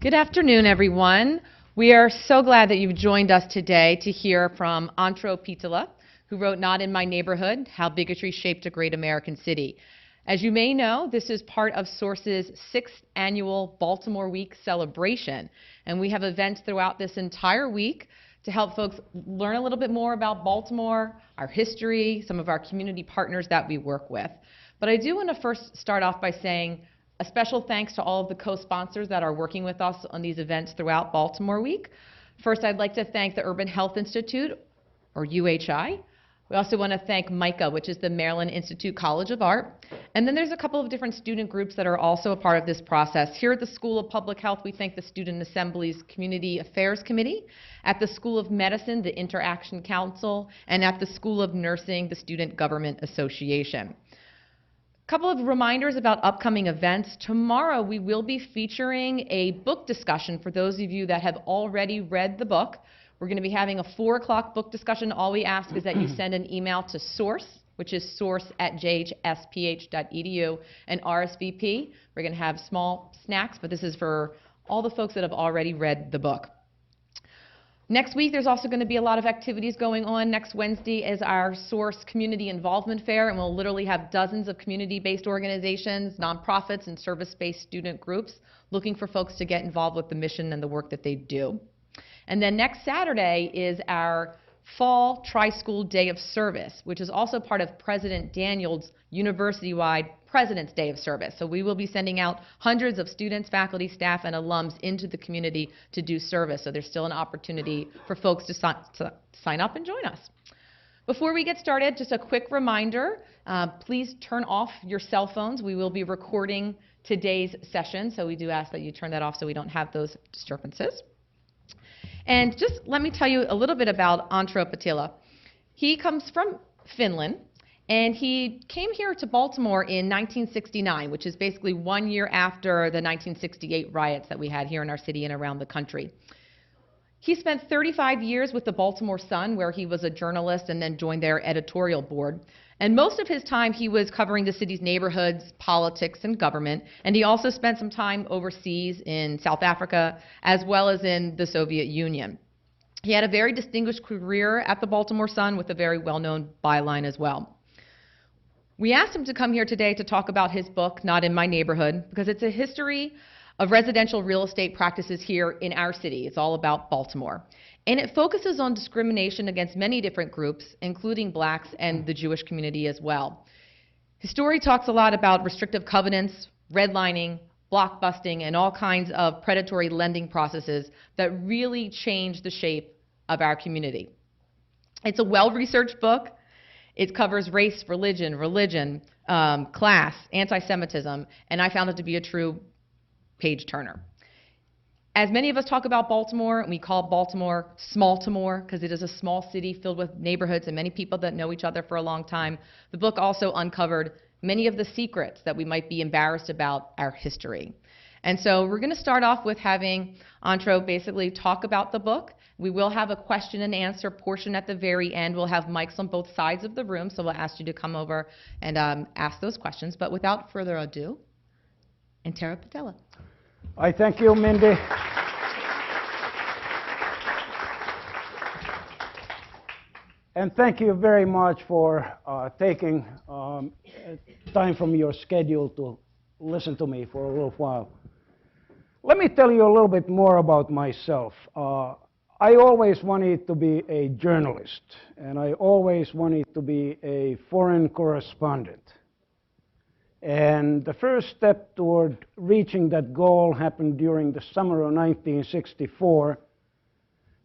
Good afternoon, everyone. We are so glad that you've joined us today to hear from Antro Pitala, who wrote Not in My Neighborhood, How Bigotry Shaped a Great American City. As you may know, this is part of Source's 6th annual Baltimore Week celebration, and we have events throughout this entire week to help folks learn a little bit more about Baltimore, our history, some of our community partners that we work with. But I do want to first start off by saying a special thanks to all of the co-sponsors that are working with us on these events throughout Baltimore Week. First, I'd like to thank the Urban Health Institute, or UHI. We also want to thank MICA, which is the Maryland Institute College of Art. And then there's a couple of different student groups that are also a part of this process. Here at the School of Public Health, we thank the Student Assembly's Community Affairs Committee. At the School of Medicine, the Interaction Council. And at the School of Nursing, the Student Government Association. A couple of reminders about upcoming events. Tomorrow we will be featuring a book discussion for those of you that have already read the book. We're going to be having a 4 o'clock book discussion. All we ask is that you send an email to source, which is source@jhsph.edu, and RSVP. We're going to have small snacks, but this is for all the folks that have already read the book. Next week, there's also going to be a lot of activities going on. Next Wednesday is our Source Community Involvement Fair, and we'll literally have dozens of community-based organizations, nonprofits, and service-based student groups looking for folks to get involved with the mission and the work that they do. And then next Saturday is our Fall Tri-School Day of Service, which is also part of President Daniels' university-wide President's Day of Service. So we will be sending out hundreds of students, faculty, staff, and alums into the community to do service. So there's still an opportunity for folks to sign up and join us. Before we get started, just a quick reminder, please turn off your cell phones. We will be recording today's session, so we do ask that you turn that off so we don't have those disturbances. And just let me tell you a little bit about Antro Pitala. He comes from Finland, and he came here to Baltimore in 1969, which is basically 1 year after the 1968 riots that we had here in our city and around the country. He spent 35 years with the Baltimore Sun, where he was a journalist and then joined their editorial board. And most of his time he was covering the city's neighborhoods, politics, and government. And he also spent some time overseas in South Africa, as well as in the Soviet Union. He had a very distinguished career at the Baltimore Sun with a very well-known byline as well. We asked him to come here today to talk about his book, Not in My Neighborhood, because it's a history of residential real estate practices here in our city. It's all about Baltimore. And it focuses on discrimination against many different groups, including blacks and the Jewish community as well. His story talks a lot about restrictive covenants, redlining, blockbusting, and all kinds of predatory lending processes that really change the shape of our community. It's a well-researched book. It covers race, religion, class, anti-Semitism, and I found it to be a true page-turner. As many of us talk about Baltimore, and we call Baltimore Small-Timore because it is a small city filled with neighborhoods and many people that know each other for a long time, the book also uncovered many of the secrets that we might be embarrassed about our history. And so we're going to start off with having Antro basically talk about the book. We will have a question and answer portion at the very end. We'll have mics on both sides of the room, so we'll ask you to come over and ask those questions. But without further ado, Antro Pitala. I thank you, Mindy. And thank you very much for taking time from your schedule to listen to me for a little while. Let me tell you a little bit more about myself. I always wanted to be a journalist, and I always wanted to be a foreign correspondent. And the first step toward reaching that goal happened during the summer of 1964,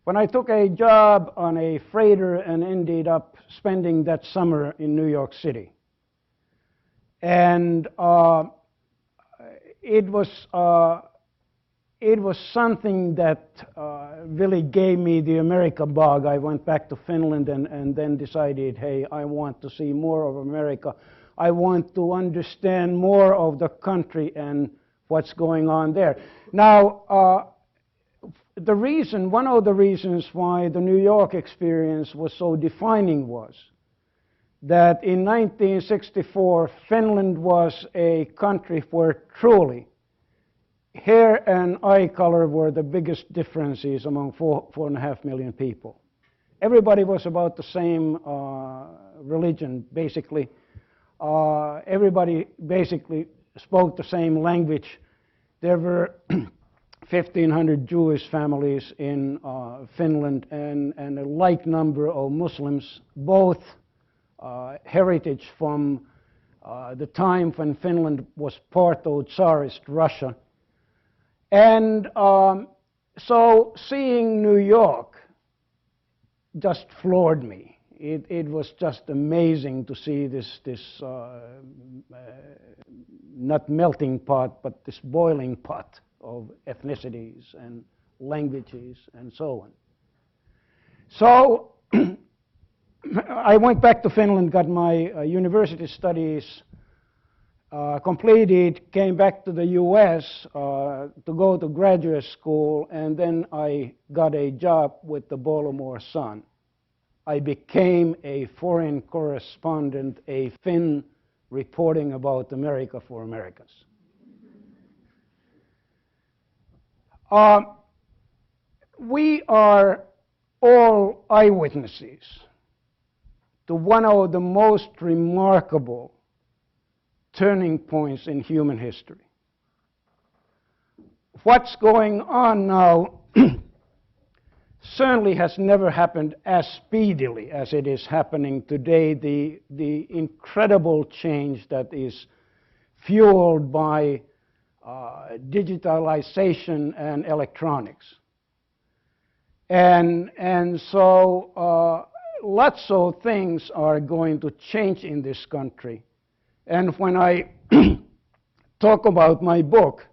when I took a job on a freighter and ended up spending that summer in New York City. And it was something that really gave me the America bug. I went back to Finland and then decided, hey, I want to see more of America. I want to understand more of the country and what's going on there. Now, one of the reasons why the New York experience was so defining was that in 1964, Finland was a country where truly hair and eye color were the biggest differences among 4.5 million people. Everybody was about the same religion, basically. Everybody basically spoke the same language. There were 1,500 Jewish families in Finland and a like number of Muslims, both heritage from the time when Finland was part of Tsarist Russia. And so seeing New York just floored me. It was just amazing to see this not melting pot, but this boiling pot of ethnicities and languages and so on. So I went back to Finland, got my university studies completed, came back to the US to go to graduate school, and then I got a job with the Baltimore Sun. I became a foreign correspondent, a Finn reporting about America for Americans. We are all eyewitnesses to one of the most remarkable turning points in human history. What's going on now certainly has never happened as speedily as it is happening today. The incredible change that is fueled by digitalization and electronics. And so lots of things are going to change in this country. And when I talk about my book,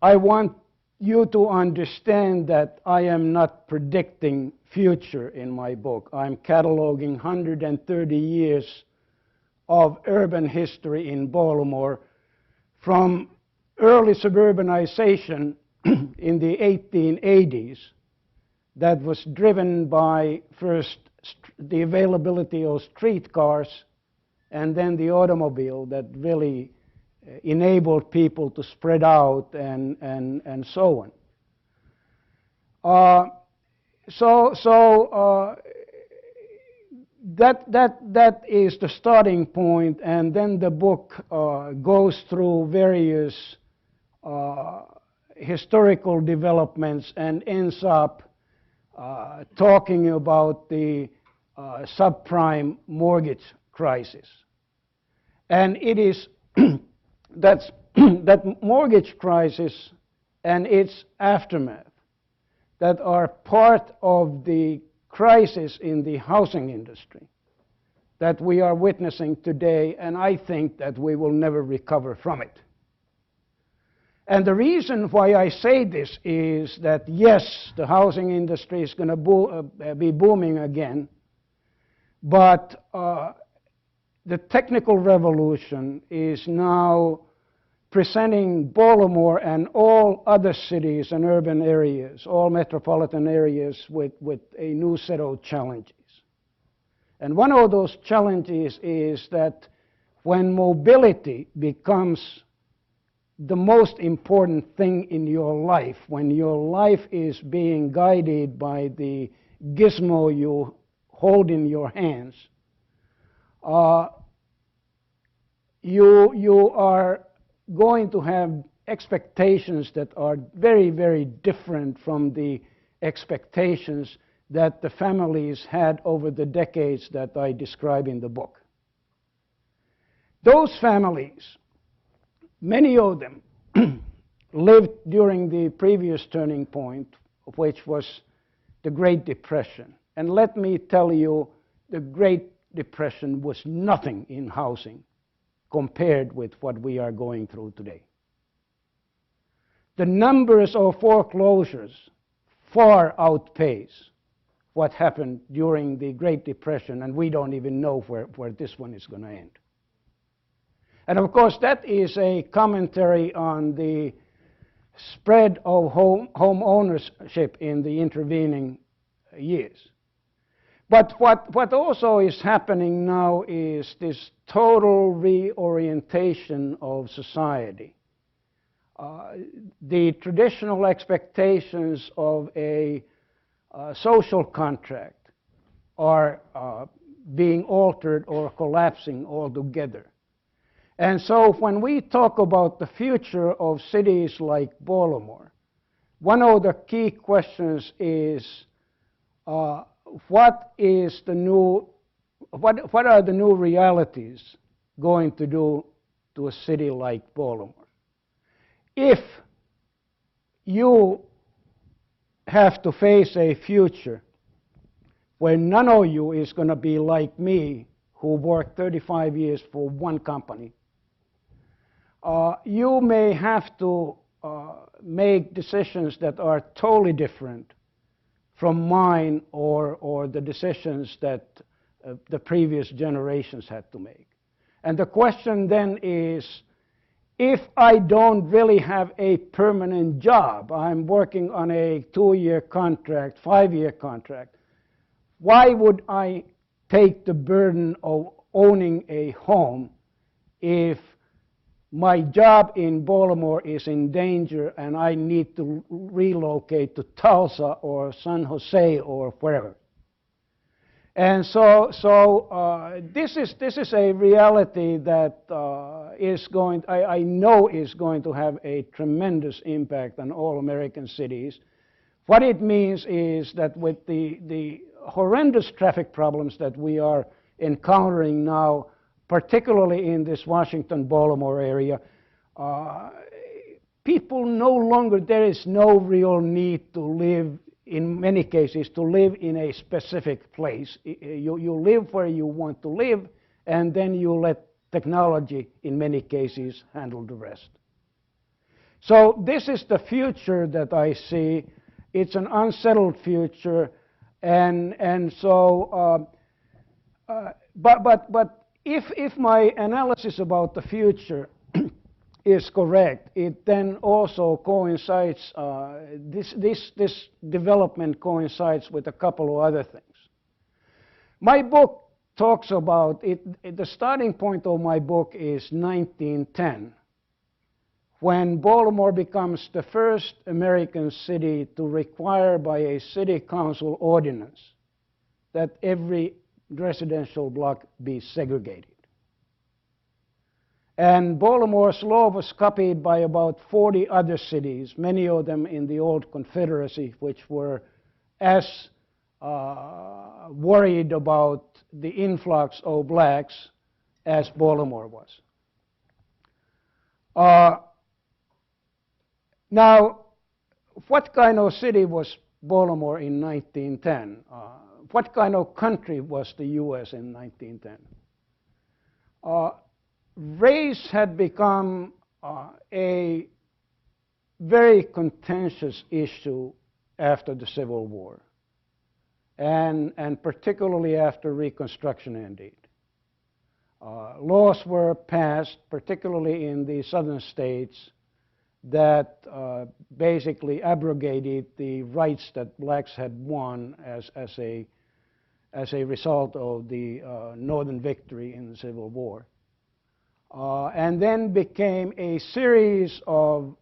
I want you to understand that I am not predicting future in my book. I'm cataloging 130 years of urban history in Baltimore, from early suburbanization in the 1880s that was driven by first the availability of streetcars and then the automobile that really enabled people to spread out and so on. That is the starting point, and then the book goes through various historical developments and ends up talking about the subprime mortgage crisis. And it is that mortgage crisis and its aftermath that are part of the crisis in the housing industry that we are witnessing today, and I think that we will never recover from it. And the reason why I say this is that, yes, the housing industry is going to be booming again, but the technical revolution is now presenting Baltimore and all other cities and urban areas, all metropolitan areas, with a new set of challenges. And one of those challenges is that when mobility becomes the most important thing in your life, when your life is being guided by the gizmo you hold in your hands, you are going to have expectations that are very, very different from the expectations that the families had over the decades that I describe in the book. Those families, many of them, lived during the previous turning point, which was the Great Depression. And let me tell you, the Great Depression was nothing in housing compared with what we are going through today. The numbers of foreclosures far outpace what happened during the Great Depression, and we don't even know where this one is going to end. And of course, that is a commentary on the spread of home ownership in the intervening years. But what also is happening now is this total reorientation of society. the traditional expectations of a social contract are being altered or collapsing altogether. And so when we talk about the future of cities like Baltimore, one of the key questions is what are the new realities going to do to a city like Baltimore? If you have to face a future where none of you is going to be like me, who worked 35 years for one company, you may have to make decisions that are totally different from mine or the decisions that the previous generations had to make. And the question then is, if I don't really have a permanent job, I'm working on a 2-year contract, 5-year contract, why would I take the burden of owning a home if my job in Baltimore is in danger and I need to relocate to Tulsa or San Jose or wherever? And so this is a reality that I know is going to have a tremendous impact on all American cities. What it means is that with the horrendous traffic problems that we are encountering now, particularly in this Washington-Baltimore area, people no longer, there is no real need to live, in many cases, to live in a specific place. You live where you want to live, and then you let technology, in many cases, handle the rest. So this is the future that I see. It's an unsettled future, and so, but if my analysis about the future is correct, it then also coincides, this development coincides with a couple of other things. My book talks about it, the starting point of my book is 1910, when Baltimore becomes the first American city to require by a city council ordinance that every residential block be segregated. And Baltimore's law was copied by about 40 other cities, many of them in the old Confederacy, which were as worried about the influx of blacks as Baltimore was. Now, what kind of city was Baltimore in 1910? What kind of country was the U.S. in 1910? Race had become a very contentious issue after the Civil War, and particularly after Reconstruction ended. Laws were passed, particularly in the southern states, that basically abrogated the rights that blacks had won as a result of the Northern victory in the Civil War. And then became a series of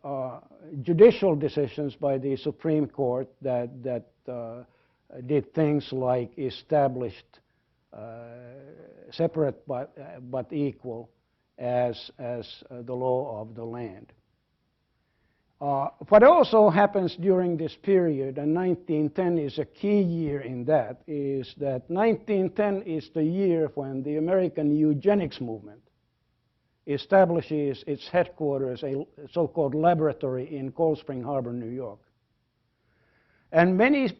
judicial decisions by the Supreme Court that did things like established separate but equal as the law of the land. What also happens during this period, and 1910 is a key year in that, is that 1910 is the year when the American eugenics movement establishes its headquarters, a so-called laboratory in Cold Spring Harbor, New York. And many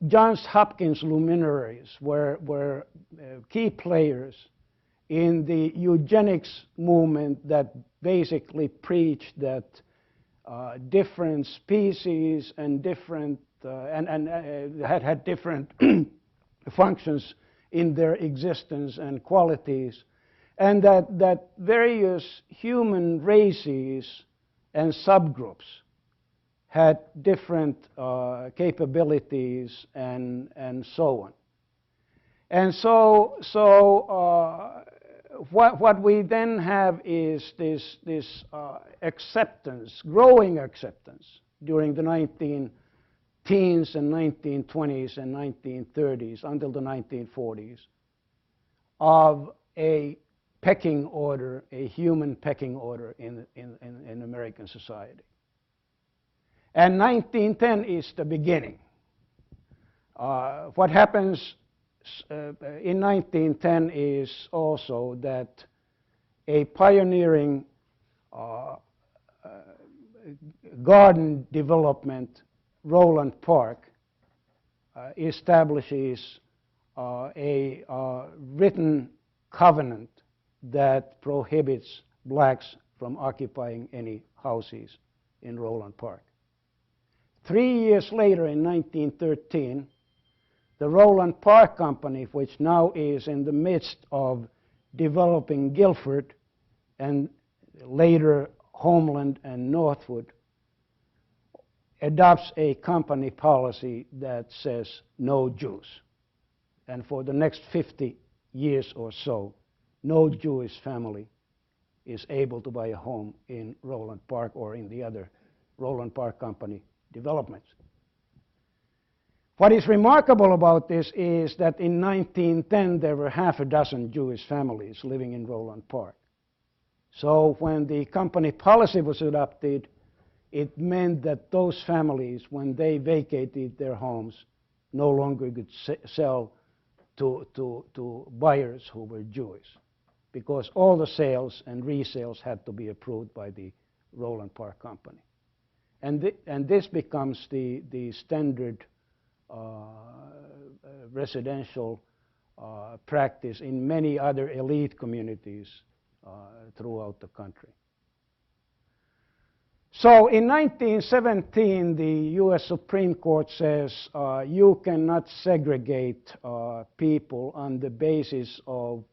Johns Hopkins luminaries were key players in the eugenics movement that basically preached that different species and different had different functions in their existence and qualities, and that various human races and subgroups had different capabilities and so on. And so what we then have is this acceptance, growing acceptance during the 19-teens and 1920s and 1930s until the 1940s of a pecking order, a human pecking order in American society. And 1910 is the beginning. What happens in 1910 is also that a pioneering garden development, Roland Park, establishes a written covenant that prohibits blacks from occupying any houses in Roland Park. 3 years later, in 1913, the Roland Park Company, which now is in the midst of developing Guilford and later Homeland and Northwood, adopts a company policy that says no Jews. And for the next 50 years or so, no Jewish family is able to buy a home in Roland Park or in the other Roland Park Company developments. What is remarkable about this is that in 1910 there were half a dozen Jewish families living in Roland Park. So when the company policy was adopted, it meant that those families, when they vacated their homes, no longer could sell to buyers who were Jewish, because all the sales and resales had to be approved by the Roland Park Company. And this becomes the standard residential practice in many other elite communities throughout the country. So in 1917, the U.S. Supreme Court says you cannot segregate people on the basis of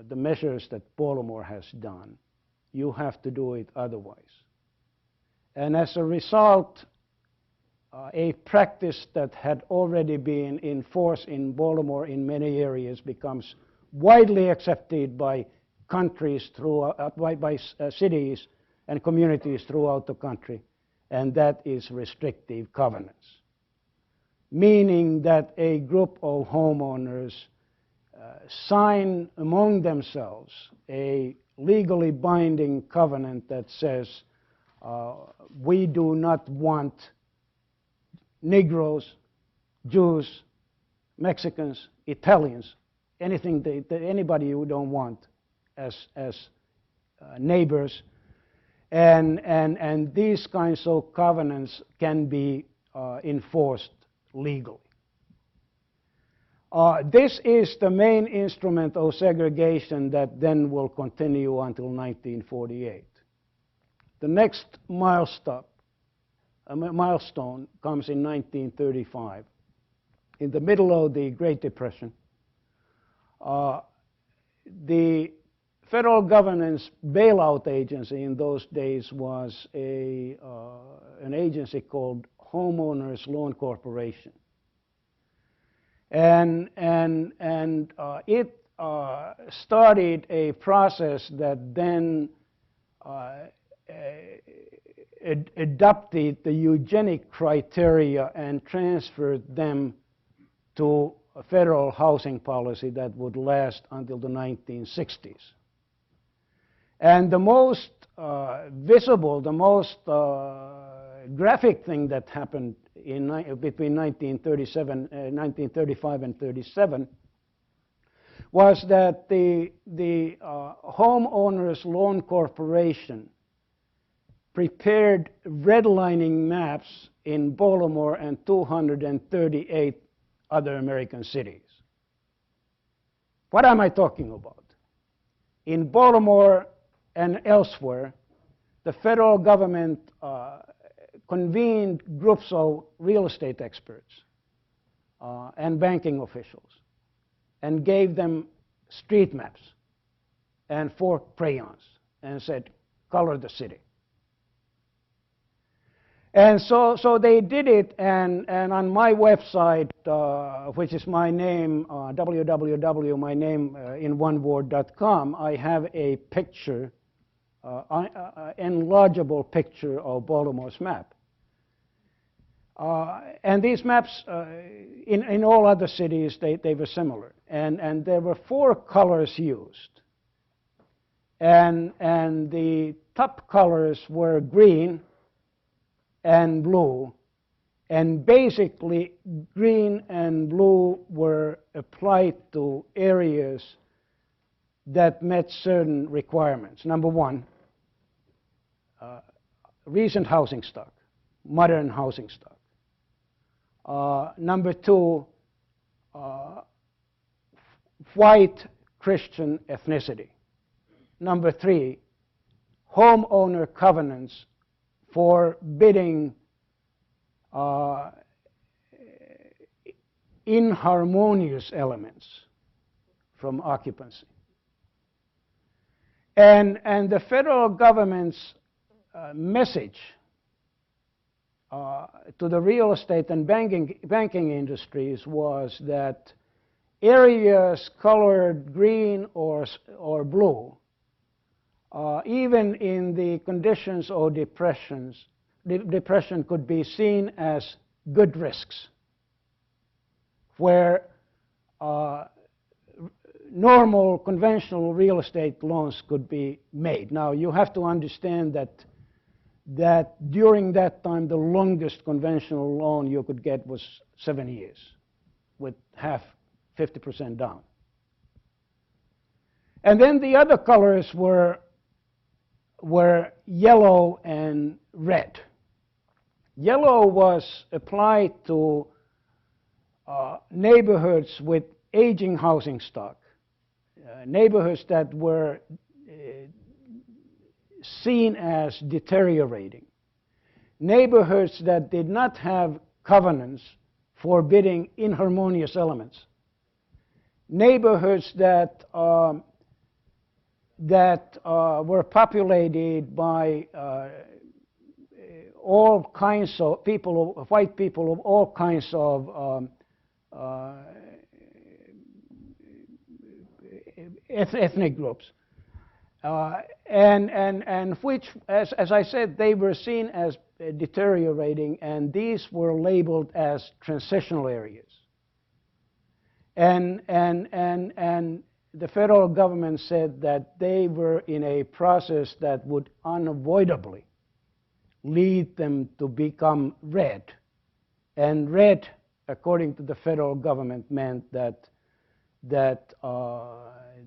the measures that Baltimore has done. You have to do it otherwise. And as a result, a practice that had already been in force in Baltimore in many areas becomes widely accepted by countries by cities and communities throughout the country, and that is restrictive covenants, meaning that a group of homeowners sign among themselves a legally binding covenant that says we do not want Negroes, Jews, Mexicans, Italians, anybody you don't want as neighbors, and these kinds of covenants can be enforced legally. This is the main instrument of segregation that then will continue until 1948. The next milestone comes in 1935. In the middle of the Great Depression, the federal government's bailout agency in those days was an agency called Homeowners Loan Corporation. And it started a process that then adopted the eugenic criteria and transferred them to a federal housing policy that would last until the 1960s. And the most visible, the most graphic thing that happened between 1935 and 37 was that the Homeowners Loan Corporation prepared redlining maps in Baltimore and 238 other American cities. What am I talking about? In Baltimore and elsewhere, the federal government convened groups of real estate experts and banking officials and gave them street maps and 4 crayons and said, color the city. And so they did it, and on my website, which is my name, www.mynameinoneword.com, I have a picture, enlargeable picture of Baltimore's map. And these maps, in all other cities, they were similar. And there were 4 colors used. And the top colors were green and blue. And basically, green and blue were applied to areas that met certain requirements. Number 1, recent housing stock, modern housing stock. Number 2, white Christian ethnicity. Number 3, homeowner covenants forbidding inharmonious elements from occupancy. And the federal government's message to the real estate and banking industries was that areas colored green or blue, even in the conditions of depression could be seen as good risks, where normal conventional real estate loans could be made. Now you have to understand that during that time the longest conventional loan you could get was 7 years with 50% down. And then the other colors were yellow and red. Yellow was applied to neighborhoods with aging housing stock, neighborhoods that were seen as deteriorating, neighborhoods that did not have covenants forbidding inharmonious elements, neighborhoods that were populated by all kinds of people, white people of all kinds of ethnic groups, and which, as I said, they were seen as deteriorating, and these were labeled as transitional areas. And the federal government said that they were in a process that would unavoidably lead them to become red. And red, according to the federal government, meant that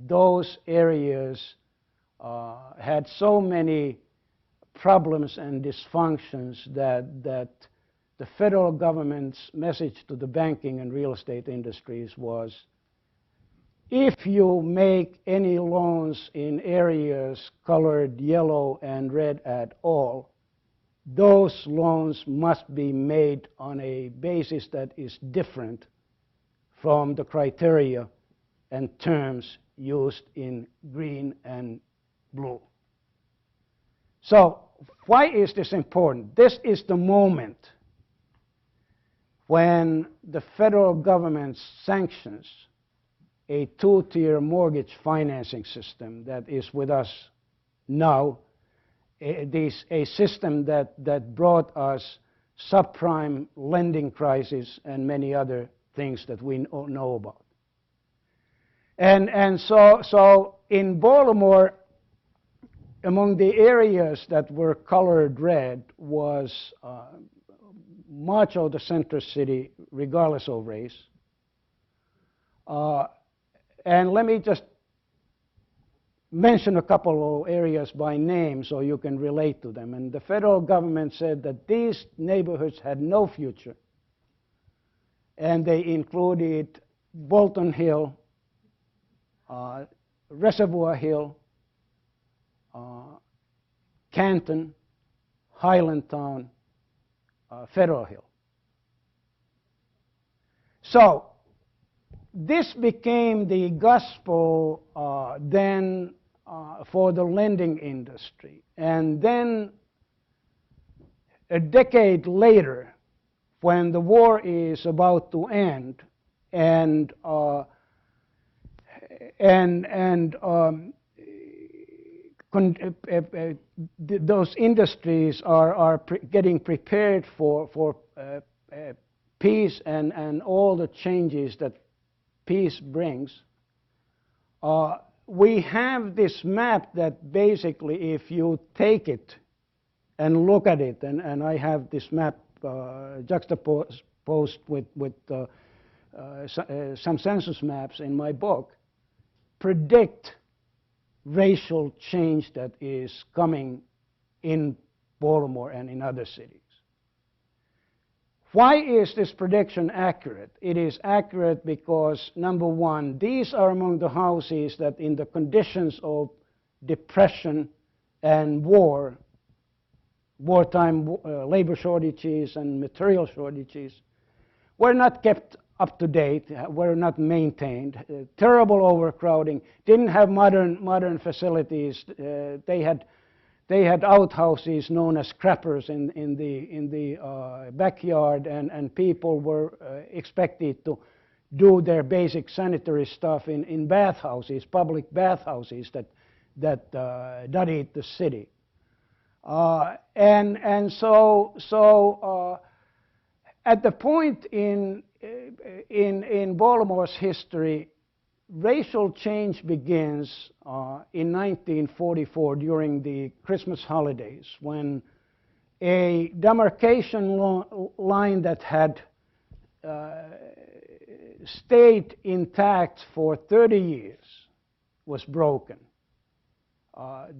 those areas had so many problems and dysfunctions that the federal government's message to the banking and real estate industries was, if you make any loans in areas colored yellow and red at all, those loans must be made on a basis that is different from the criteria and terms used in green and blue. So why is this important? This is the moment when the federal government sanctions a 2-tier mortgage financing system that is with us now, a system that brought us subprime lending crisis and many other things that we know about. And so in Baltimore, among the areas that were colored red was much of the center city, regardless of race. And let me just mention a couple of areas by name so you can relate to them. And the federal government said that these neighborhoods had no future. And they included Bolton Hill, Reservoir Hill, Canton, Highlandtown, Federal Hill. So this became the gospel then for the lending industry. And then a decade later, when the war is about to end, and those industries are getting prepared for peace and all the changes that peace brings, we have this map that basically, if you take it and look at it, and I have this map juxtaposed with some census maps in my book, predict racial change that is coming in Baltimore and in other cities. Why is this prediction accurate? It is accurate because, number one, these are among the houses that in the conditions of depression and wartime labor shortages and material shortages, were not kept up to date, were not maintained, terrible overcrowding, didn't have modern facilities. They had outhouses known as scrappers in the backyard, and people were expected to do their basic sanitary stuff in bathhouses, public bathhouses that dotted the city. So at the point in Baltimore's history, racial change begins in 1944 during the Christmas holidays, when a demarcation line that had stayed intact for 30 years was broken.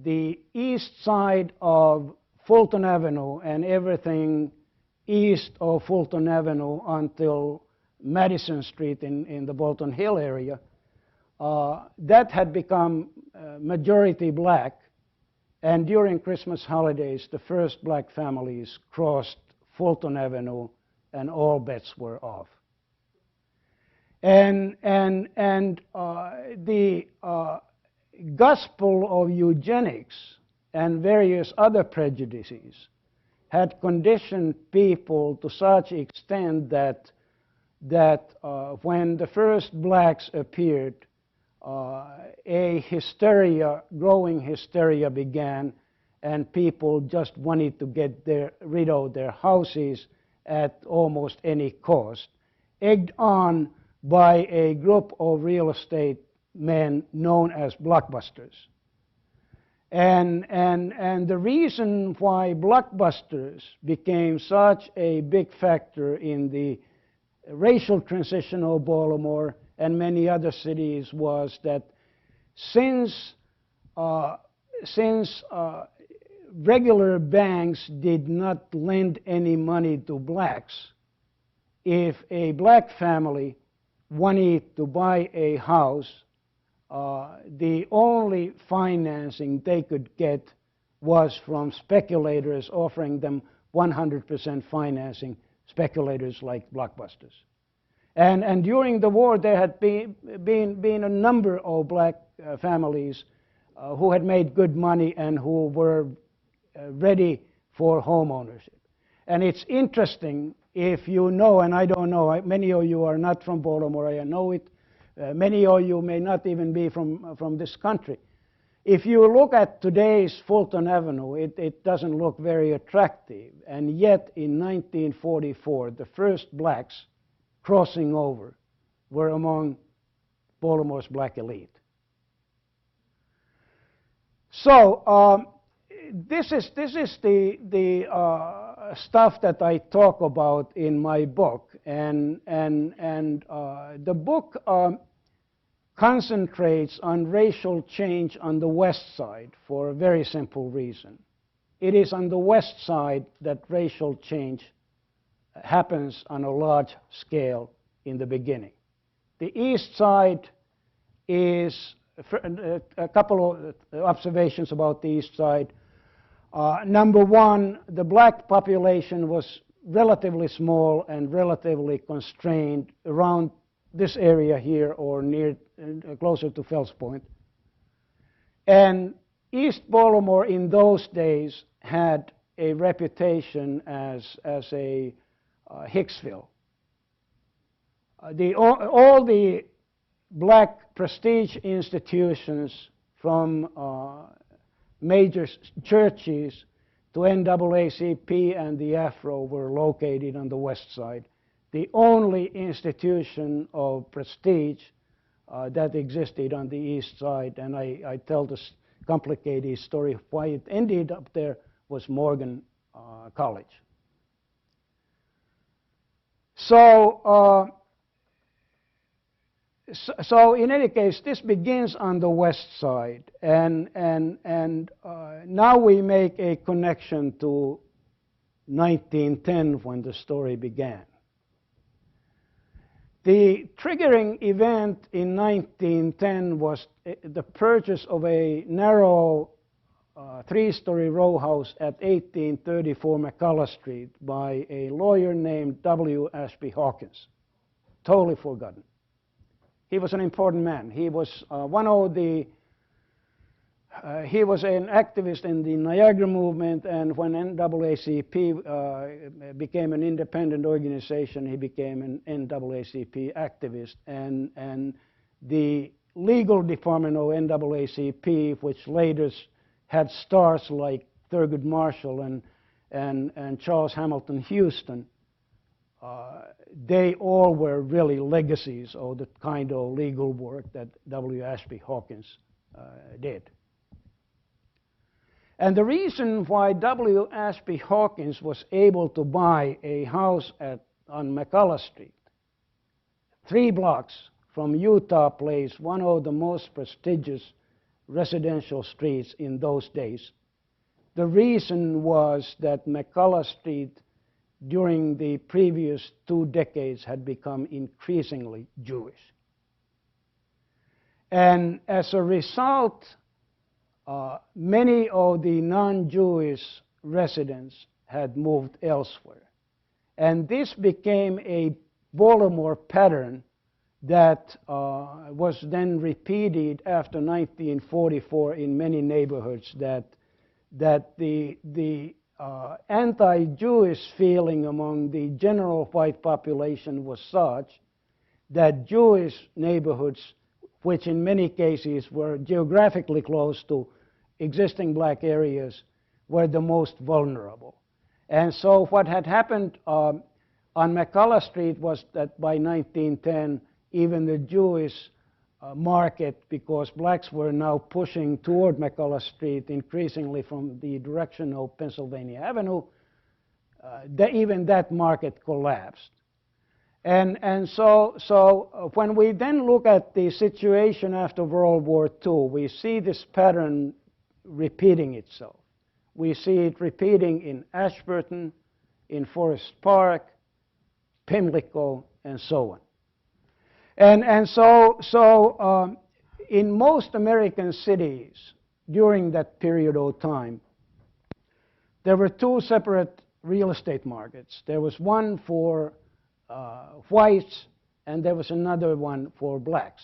The east side of Fulton Avenue and everything east of Fulton Avenue until Madison Street in the Bolton Hill area, that had become majority black, and during Christmas holidays, the first black families crossed Fulton Avenue, and all bets were off. And the gospel of eugenics and various other prejudices had conditioned people to such extent that when the first blacks appeared, a growing hysteria began, and people just wanted to get rid of their houses at almost any cost, egged on by a group of real estate men known as blockbusters. And the reason why blockbusters became such a big factor in the racial transition of Baltimore and many other cities was that since regular banks did not lend any money to blacks, if a black family wanted to buy a house, the only financing they could get was from speculators offering them 100% financing, speculators like blockbusters. And during the war, there had been a number of black families who had made good money and who were ready for home ownership. And it's interesting, if you know, and I don't know, many of you are not from Baltimore, I know it. Many of you may not even be from this country. If you look at today's Fulton Avenue, it doesn't look very attractive. And yet, in 1944, the first blacks crossing over were among Baltimore's black elite. So this is the stuff that I talk about in my book, and the book concentrates on racial change on the west side for a very simple reason. It is on the west side that racial change happens on a large scale in the beginning. The east side is a couple of observations about the east side. Number one, the black population was relatively small and relatively constrained around this area here or near, closer to Fells Point. And East Baltimore in those days had a reputation as a Hicksville. All the black prestige institutions from major churches to NAACP and the Afro were located on the west side. The only institution of prestige that existed on the east side, and I tell this complicated story of why it ended up there, was Morgan College. So in any case, this begins on the west side, and now we make a connection to 1910 when the story began. The triggering event in 1910 was the purchase of a narrow three-story row house at 1834 McCullough Street by a lawyer named W. Ashby Hawkins. Totally forgotten. He was an important man. He was he was an activist in the Niagara movement, and when NAACP became an independent organization, he became an NAACP activist. And the legal department of NAACP, which later had stars like Thurgood Marshall and Charles Hamilton Houston, they all were really legacies of the kind of legal work that W. Ashby Hawkins did. And the reason why W. Ashby Hawkins was able to buy a house on McCullough Street, 3 blocks from Utah Place, one of the most prestigious residential streets in those days, the reason was that McCullough Street during the previous 2 decades had become increasingly Jewish. And as a result, many of the non-Jewish residents had moved elsewhere. And this became a Baltimore pattern that was then repeated after 1944 in many neighborhoods, that the anti-Jewish feeling among the general white population was such that Jewish neighborhoods, which in many cases were geographically close to existing black areas, were the most vulnerable. And so what had happened on McCullough Street was that by 1910, even the Jewish market, because blacks were now pushing toward McCullough Street increasingly from the direction of Pennsylvania Avenue, even that market collapsed. And so when we then look at the situation after World War II, we see this pattern repeating itself. We see it repeating in Ashburton, in Forest Park, Pimlico, and so on. And so in most American cities during that period of time, there were 2 separate real estate markets. There was one for whites, and there was another one for blacks.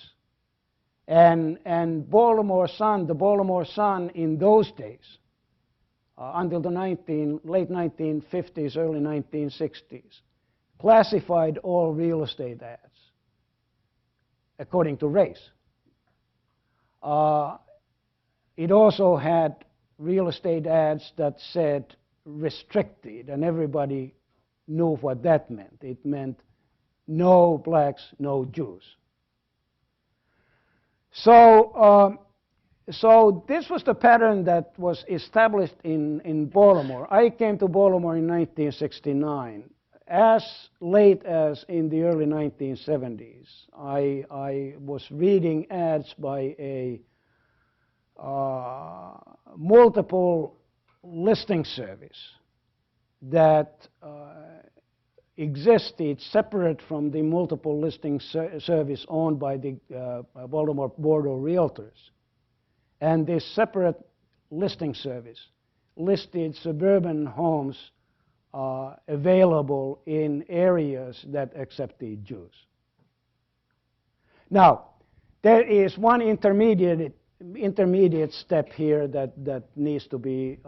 And the Baltimore Sun in those days, until the late 1950s, early 1960s, classified all real estate ads according to race. It also had real estate ads that said restricted, and everybody knew what that meant. It meant no blacks, no Jews. So this was the pattern that was established in Baltimore. I came to Baltimore in 1969. As late as in the early 1970s, I was reading ads by a multiple listing service that existed separate from the multiple listing service owned by the Baltimore Board of Realtors. And this separate listing service listed suburban homes available in areas that accepted Jews. Now, there is one intermediate step here that needs to be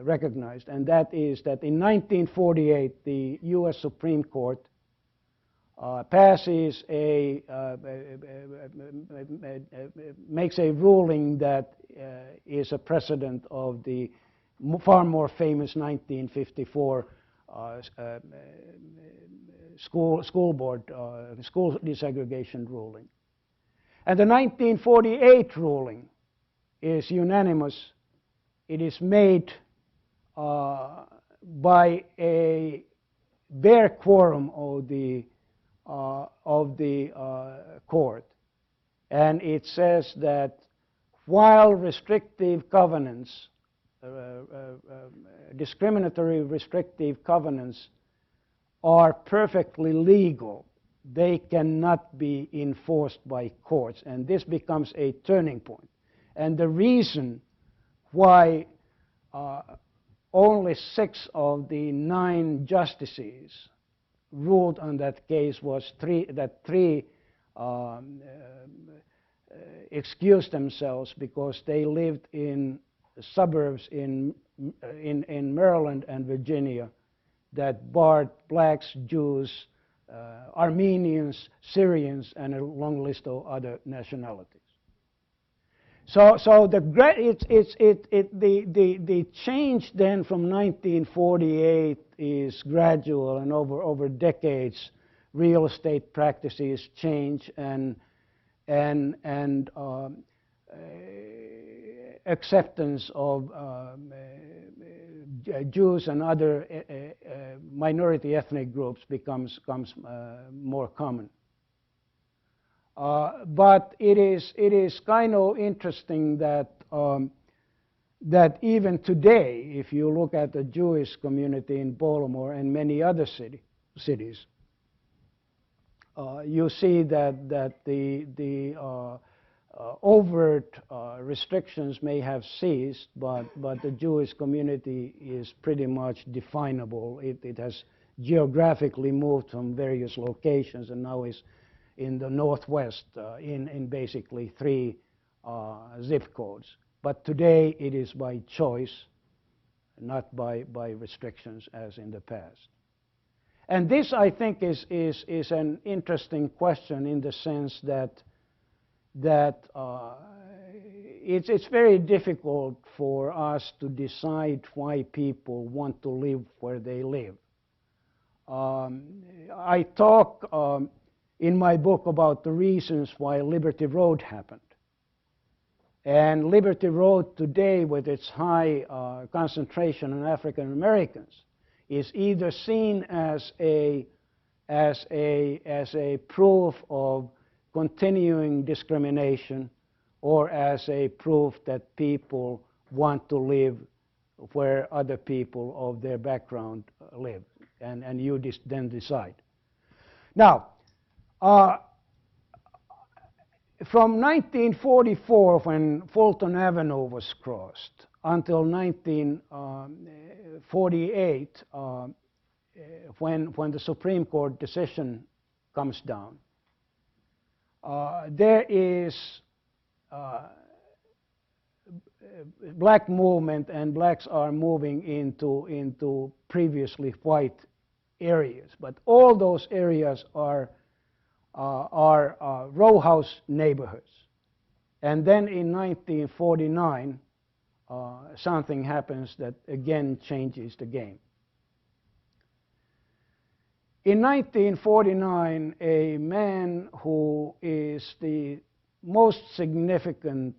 recognized, and that is that in 1948 the U.S. Supreme Court passes makes a ruling that is a precedent of the far more famous 1954 school board school desegregation ruling. And the 1948 ruling is unanimous. It is made by a bare quorum of the court, and it says that while restrictive covenants, discriminatory restrictive covenants, are perfectly legal, they cannot be enforced by courts, and this becomes a turning point. And the reason why only 6 of the 9 justices ruled on that case was that three excused themselves because they lived in suburbs in Maryland and Virginia that barred blacks, Jews, Armenians, Syrians, and a long list of other nationalities. So the change then from 1948 is gradual, and over decades, real estate practices change, and acceptance of Jews and other minority ethnic groups becomes more common. But it is kind of interesting that that even today, if you look at the Jewish community in Baltimore and many other cities, you see that the overt restrictions may have ceased, but the Jewish community is pretty much definable. It has geographically moved from various locations and now is in the Northwest in basically 3 zip codes. But today it is by choice, not by restrictions as in the past. And this, I think, is an interesting question in the sense that it's very difficult for us to decide why people want to live where they live. I talk in my book about the reasons why Liberty Road happened. And Liberty Road today, with its high concentration of African Americans, is either seen as a proof of continuing discrimination, or as a proof that people want to live where other people of their background live, and you then decide. Now, from 1944, when Fulton Avenue was crossed, until 1948, when the Supreme Court decision comes down, there is black movement, and blacks are moving into previously white areas. But all those areas are row house neighborhoods. And then in 1949, something happens that again changes the game. In 1949, a man who is the most significant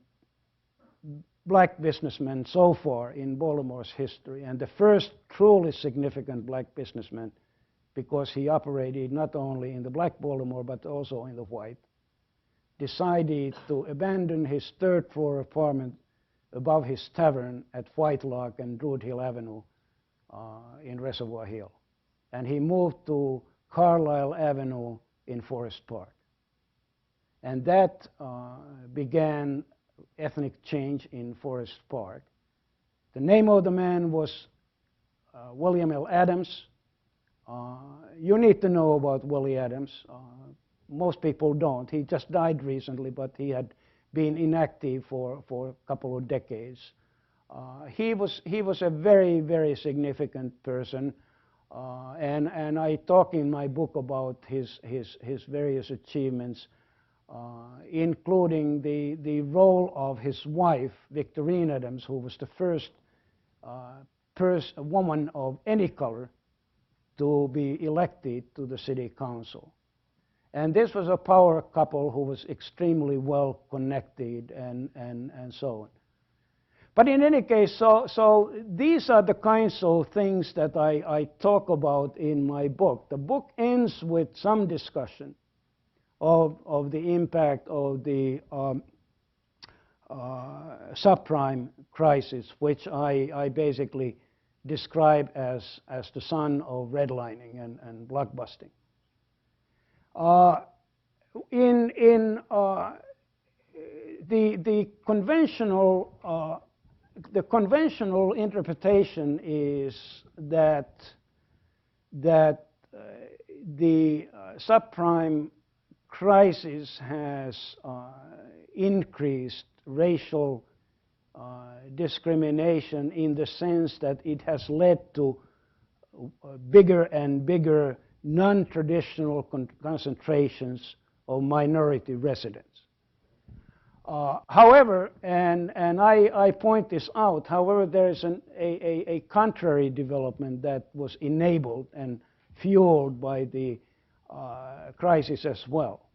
black businessman so far in Baltimore's history, and the first truly significant black businessman, because he operated not only in the black Baltimore but also in the white, decided to abandon his 3rd floor apartment above his tavern at White Lock and Druid Hill Avenue in Reservoir Hill. And he moved to Carlisle Avenue in Forest Park. And that began ethnic change in Forest Park. The name of the man was William L. Adams. You need to know about Willie Adams. Most people don't. He just died recently, but he had been inactive for a couple of decades. He was a very, very significant person, and I talk in my book about his various achievements, including the role of his wife, Victorine Adams, who was the first woman of any color to be elected to the city council. And this was a power couple who was extremely well connected and so on. But in any case, so these are the kinds of things that I talk about in my book. The book ends with some discussion of the impact of the subprime crisis, which I basically describe as the son of redlining and blockbusting. The conventional interpretation is that the subprime crisis has increased racial discrimination in the sense that it has led to bigger and bigger non-traditional concentrations of minority residents. However, and I point this out, however, there is a contrary development that was enabled and fueled by the crisis as well.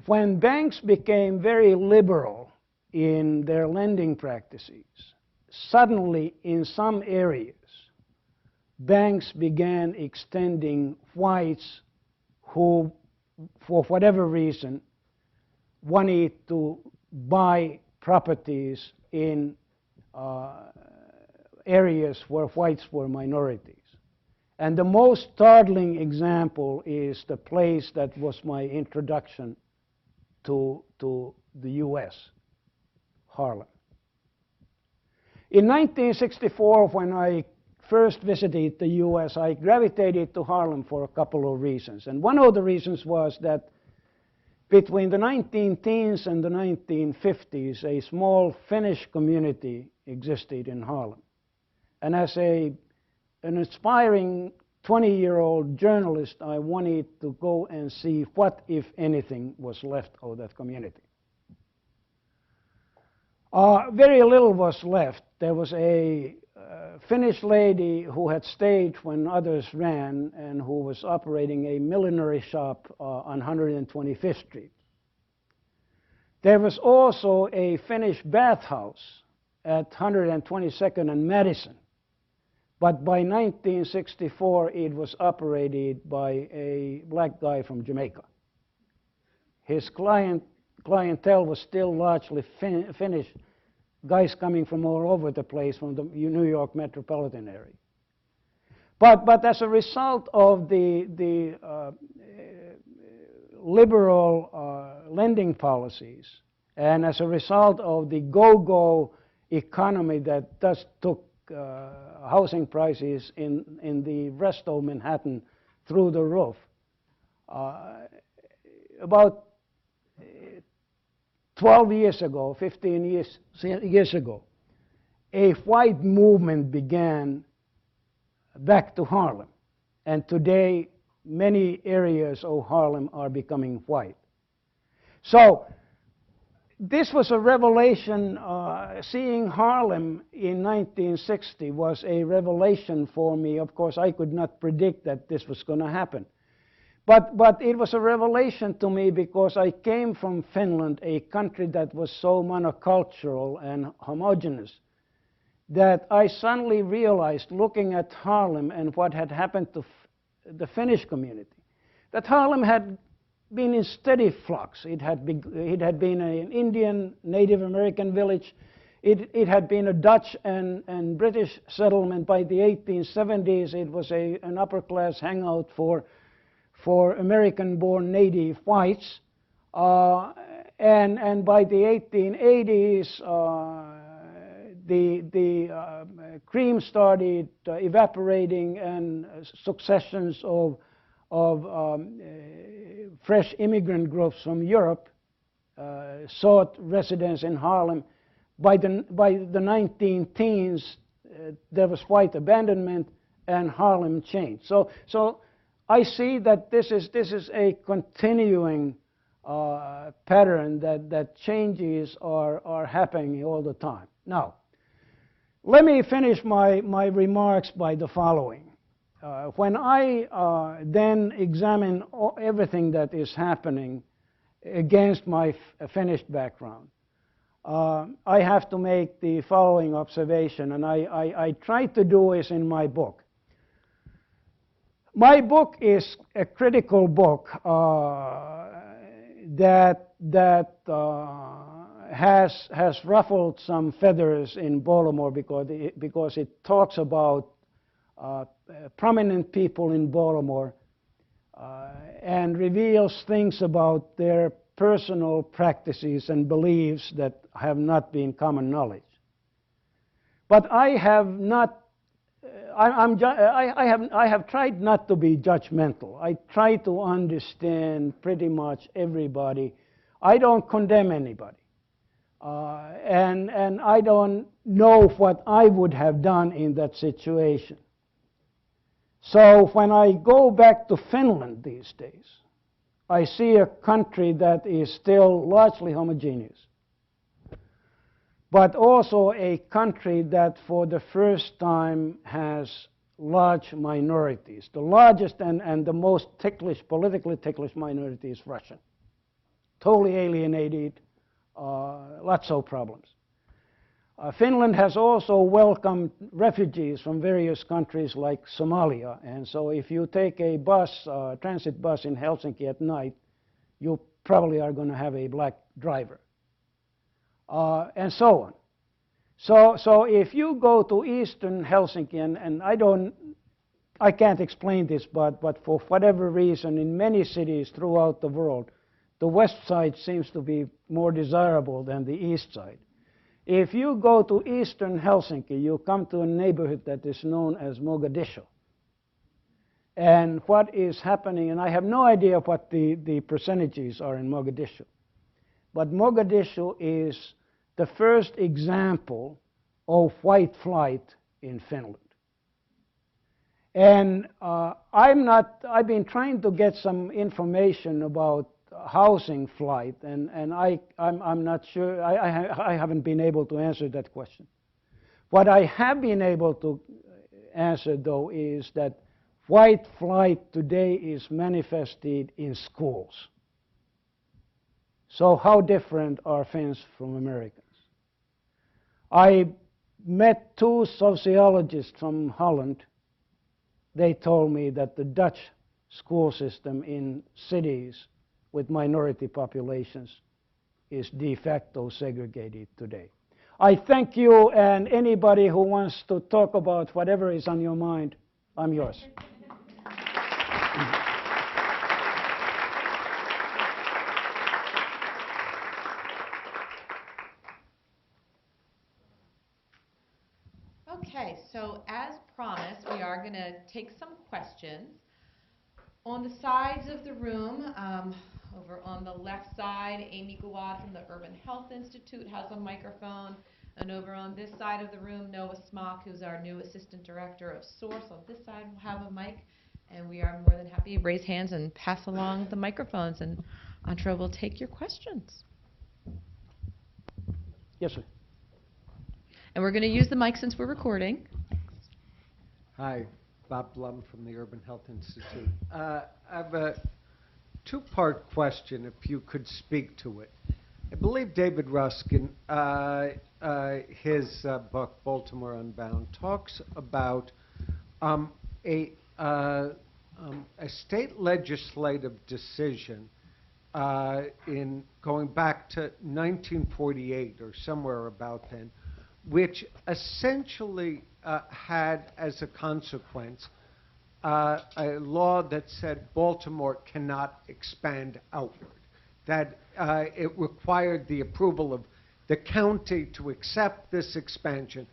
When banks became very liberal in their lending practices, suddenly in some areas, banks began extending whites who, for whatever reason, wanted to buy properties in areas where whites were minorities. And the most startling example is the place that was my introduction to the US, Harlem. In 1964, when I first visited the US, I gravitated to Harlem for a couple of reasons. And one of the reasons was that between the 19-teens and the 1950s, a small Finnish community existed in Harlem. And as an aspiring 20-year-old journalist, I wanted to go and see what, if anything, was left of that community. Very little was left. There was a Finnish lady who had stayed when others ran and who was operating a millinery shop on 125th Street. There was also a Finnish bathhouse at 122nd and Madison. But by 1964, it was operated by a black guy from Jamaica. His clientele was still largely Finnish, guys coming from all over the place from the New York metropolitan area. But as a result of the liberal lending policies, and as a result of the go-go economy that just took housing prices in the rest of Manhattan through the roof, about 12 years ago, 15 years ago, a white movement began back to Harlem. And today, many areas of Harlem are becoming white. So this was a revelation. Seeing Harlem in 1960 was a revelation for me. Of course, I could not predict that this was going to happen. But it was a revelation to me because I came from Finland, a country that was so monocultural and homogeneous, that I suddenly realized, looking at Harlem and what had happened to the Finnish community, that Harlem had been in steady flux. It had been an Indian Native American village. It had been a Dutch and British settlement. By the 1870s, it was an upper-class hangout for American-born native whites. And by the 1880s, the cream started evaporating, and successions of fresh immigrant groups from Europe sought residence in Harlem. By the 19 teens, there was white abandonment and Harlem changed. So I see that this is a continuing pattern that changes are happening all the time. Now, let me finish my remarks by the following. When I then examine everything that is happening against my finished background, I have to make the following observation, and I try to do this in my book. My book is a critical book that has ruffled some feathers in Baltimore because it talks about prominent people in Baltimore and reveals things about their personal practices and beliefs that have not been common knowledge. But I have not. I have tried not to be judgmental. I try to understand pretty much everybody. I don't condemn anybody. And I don't know what I would have done in that situation. So when I go back to Finland these days, I see a country that is still largely homogeneous, but also a country that for the first time has large minorities. The largest and the most ticklish, politically ticklish minority is Russian. Totally alienated, lots of problems. Finland has also welcomed refugees from various countries like Somalia, and so if you take a bus, transit bus in Helsinki at night, you probably are going to have a black driver. And so on. So if you go to eastern Helsinki, and I can't explain this, but for whatever reason, in many cities throughout the world, the west side seems to be more desirable than the east side. If you go to eastern Helsinki, you come to a neighborhood that is known as Mogadishu. And what is happening, and I have no idea what the percentages are in Mogadishu, but Mogadishu is the first example of white flight in Finland. And I've been trying to get some information about housing flight, and I'm not sure, I haven't been able to answer that question. What I have been able to answer, though, is that white flight today is manifested in schools. So how different are Finns from Americans? I met two sociologists from Holland. They told me that the Dutch school system in cities with minority populations is de facto segregated today. I thank you, and anybody who wants to talk about whatever is on your mind, I'm yours. Okay, so as promised, we are going to take some questions. On the sides of the room, over on the left side, Amy Gawad from the Urban Health Institute has a microphone. And over on this side of the room, Noah Smock, who's our new Assistant Director of Source, on this side will have a mic. And we are more than happy to raise hands and pass along the microphones. And Antra will take your questions. Yes, sir. And we're going to use the mic since we're recording. Hi, Bob Blum from the Urban Health Institute. I have a two-part question, if you could speak to it. I believe David Ruskin, his book, Baltimore Unbound, talks about a state legislative decision in going back to 1948 or somewhere about then, which essentially had as a consequence a law that said Baltimore cannot expand outward, that it required the approval of the county to accept this expansion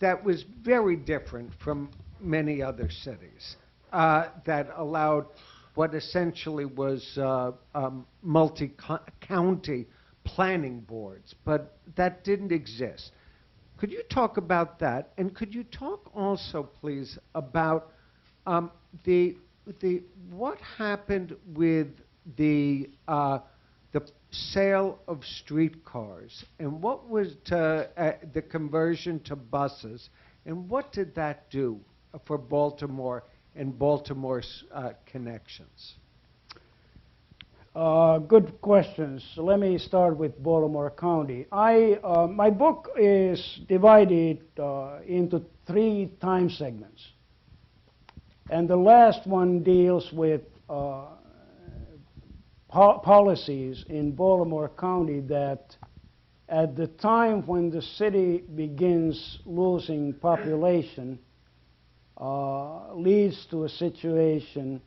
that was very different from many other cities, that allowed what essentially was multi-county planning boards, but that didn't exist. Could you talk about that? And could you talk also, please, about the what happened with the sale of streetcars, and what was the conversion to buses, and what did that do for Baltimore and Baltimore's connections? Good questions. So let me start with Baltimore County. My book is divided into 3 time segments. And the last one deals with policies in Baltimore County that at the time when the city begins losing population leads to a situation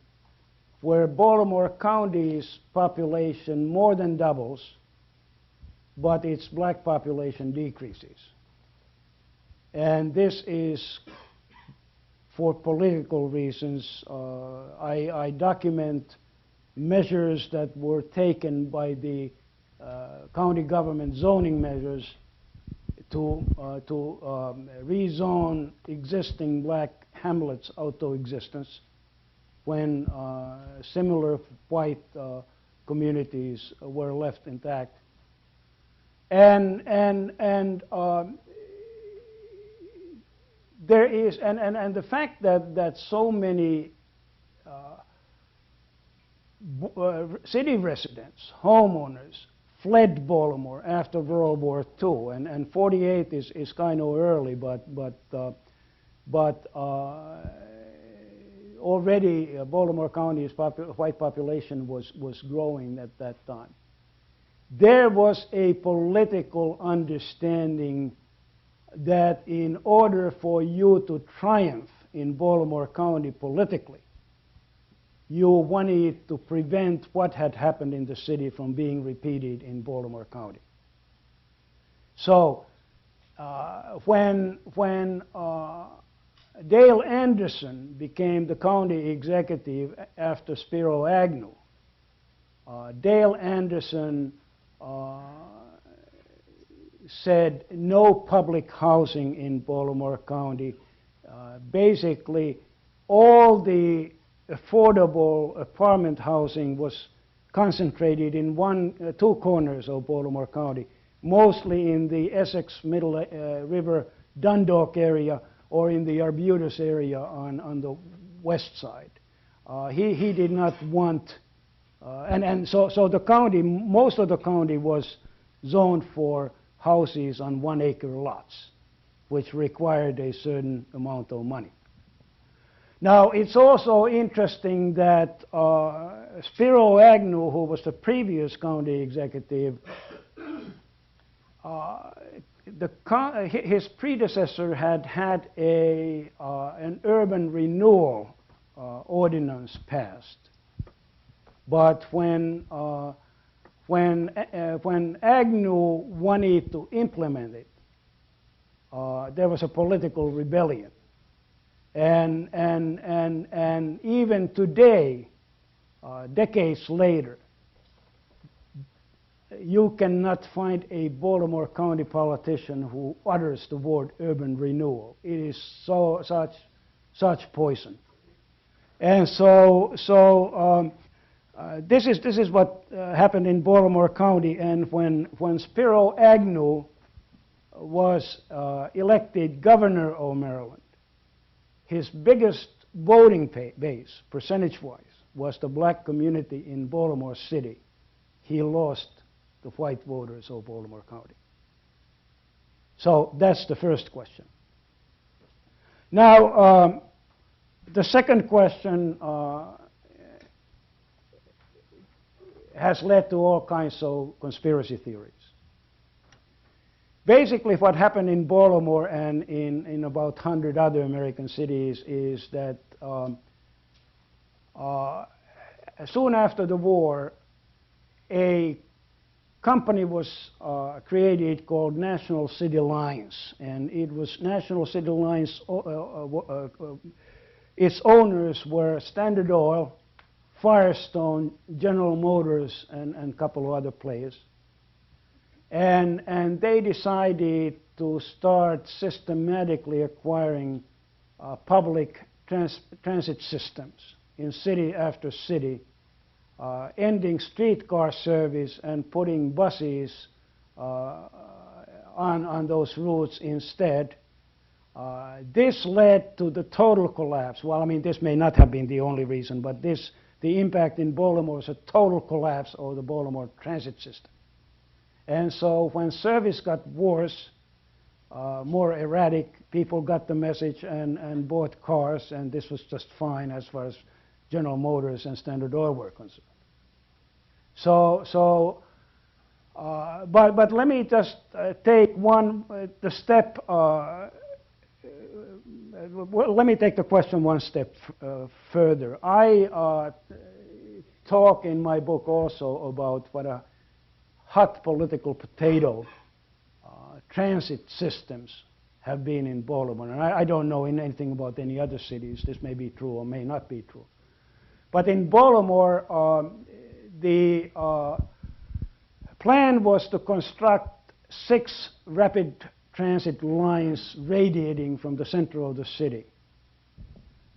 where Baltimore County's population more than doubles, but its black population decreases. And this is for political reasons. I document measures that were taken by the county government zoning measures to rezone existing black hamlets out of existence when similar white communities were left intact. And there is, and the fact that so many city residents, homeowners, fled Baltimore after World War II, and 48 is kind of early, but already Baltimore County's white population was growing at that time. There was a political understanding that in order for you to triumph in Baltimore County politically, you wanted to prevent what had happened in the city from being repeated in Baltimore County. So when Dale Anderson became the county executive after Spiro Agnew, Dale Anderson said no public housing in Baltimore County. Basically, all the affordable apartment housing was concentrated in 2 corners of Baltimore County, mostly in the Essex Middle River Dundalk area or in the Arbutus area on the west side. He did not want, so the county, most of the county was zoned for houses on 1-acre lots, which required a certain amount of money. Now, it's also interesting that Spiro Agnew, who was the previous county executive, his predecessor had an urban renewal ordinance passed. But when Agnew wanted to implement it, there was a political rebellion. And even today, decades later, you cannot find a Baltimore County politician who utters the word urban renewal. It is such poison. And this is what happened in Baltimore County. And when Spiro Agnew was elected governor of Maryland, his biggest voting base, percentage-wise, was the black community in Baltimore City. He lost the white voters of Baltimore County. So that's the first question. Now, the second question has led to all kinds of conspiracy theories. Basically, what happened in Baltimore and in about 100 other American cities is that soon after the war, a company was created called National City Lines, and it was National City Lines. Its owners were Standard Oil, Firestone, General Motors, and a couple of other players. And they decided to start systematically acquiring public transit systems in city after city, ending streetcar service and putting buses on those routes instead. This led to the total collapse. Well, I mean, this may not have been the only reason, but the impact in Baltimore was a total collapse of the Baltimore transit system. And so when service got worse, more erratic, people got the message and bought cars, and this was just fine as far as General Motors and Standard Oil were concerned. But let me just take the step. Let me take the question one step further. I talk in my book also about what a hot political potato transit systems have been in Baltimore. And I don't know anything about any other cities. This may be true or may not be true. But in Baltimore, the plan was to construct 6 rapid transit lines radiating from the center of the city.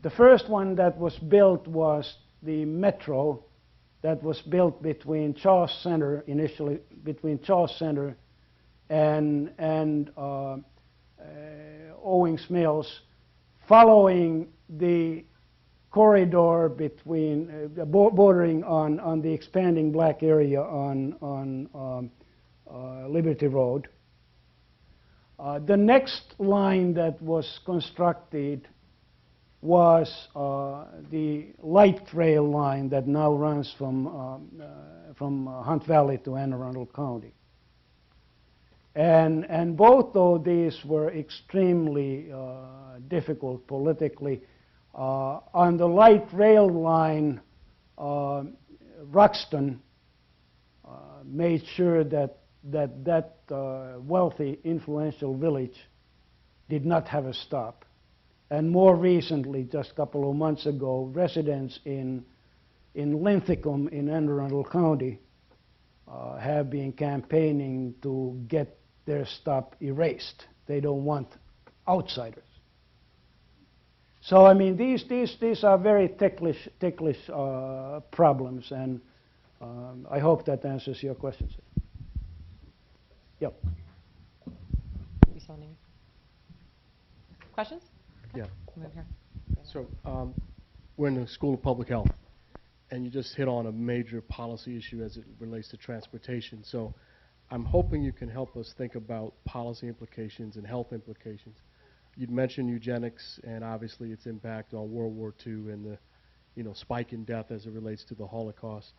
The first one that was built was the metro that was built between Charles Center, initially between Charles Center and Owings Mills, following the corridor between bordering on the expanding black area on Liberty Road. The next line that was constructed was the light rail line that now runs from Hunt Valley to Anne Arundel County. And both of these were extremely difficult politically. On the light rail line, Ruxton made sure that wealthy, influential village did not have a stop. And more recently, just a couple of months ago, residents in Linthicum in Anne Arundel County have been campaigning to get their stop erased. They don't want outsiders. So I mean, these are very ticklish problems, and I hope that answers your questions. Yep. Questions? Yeah. Move here. So we're in the School of Public Health, and you just hit on a major policy issue as it relates to transportation. So I'm hoping you can help us think about policy implications and health implications. You'd mentioned eugenics and obviously its impact on World War II and the spike in death as it relates to the Holocaust.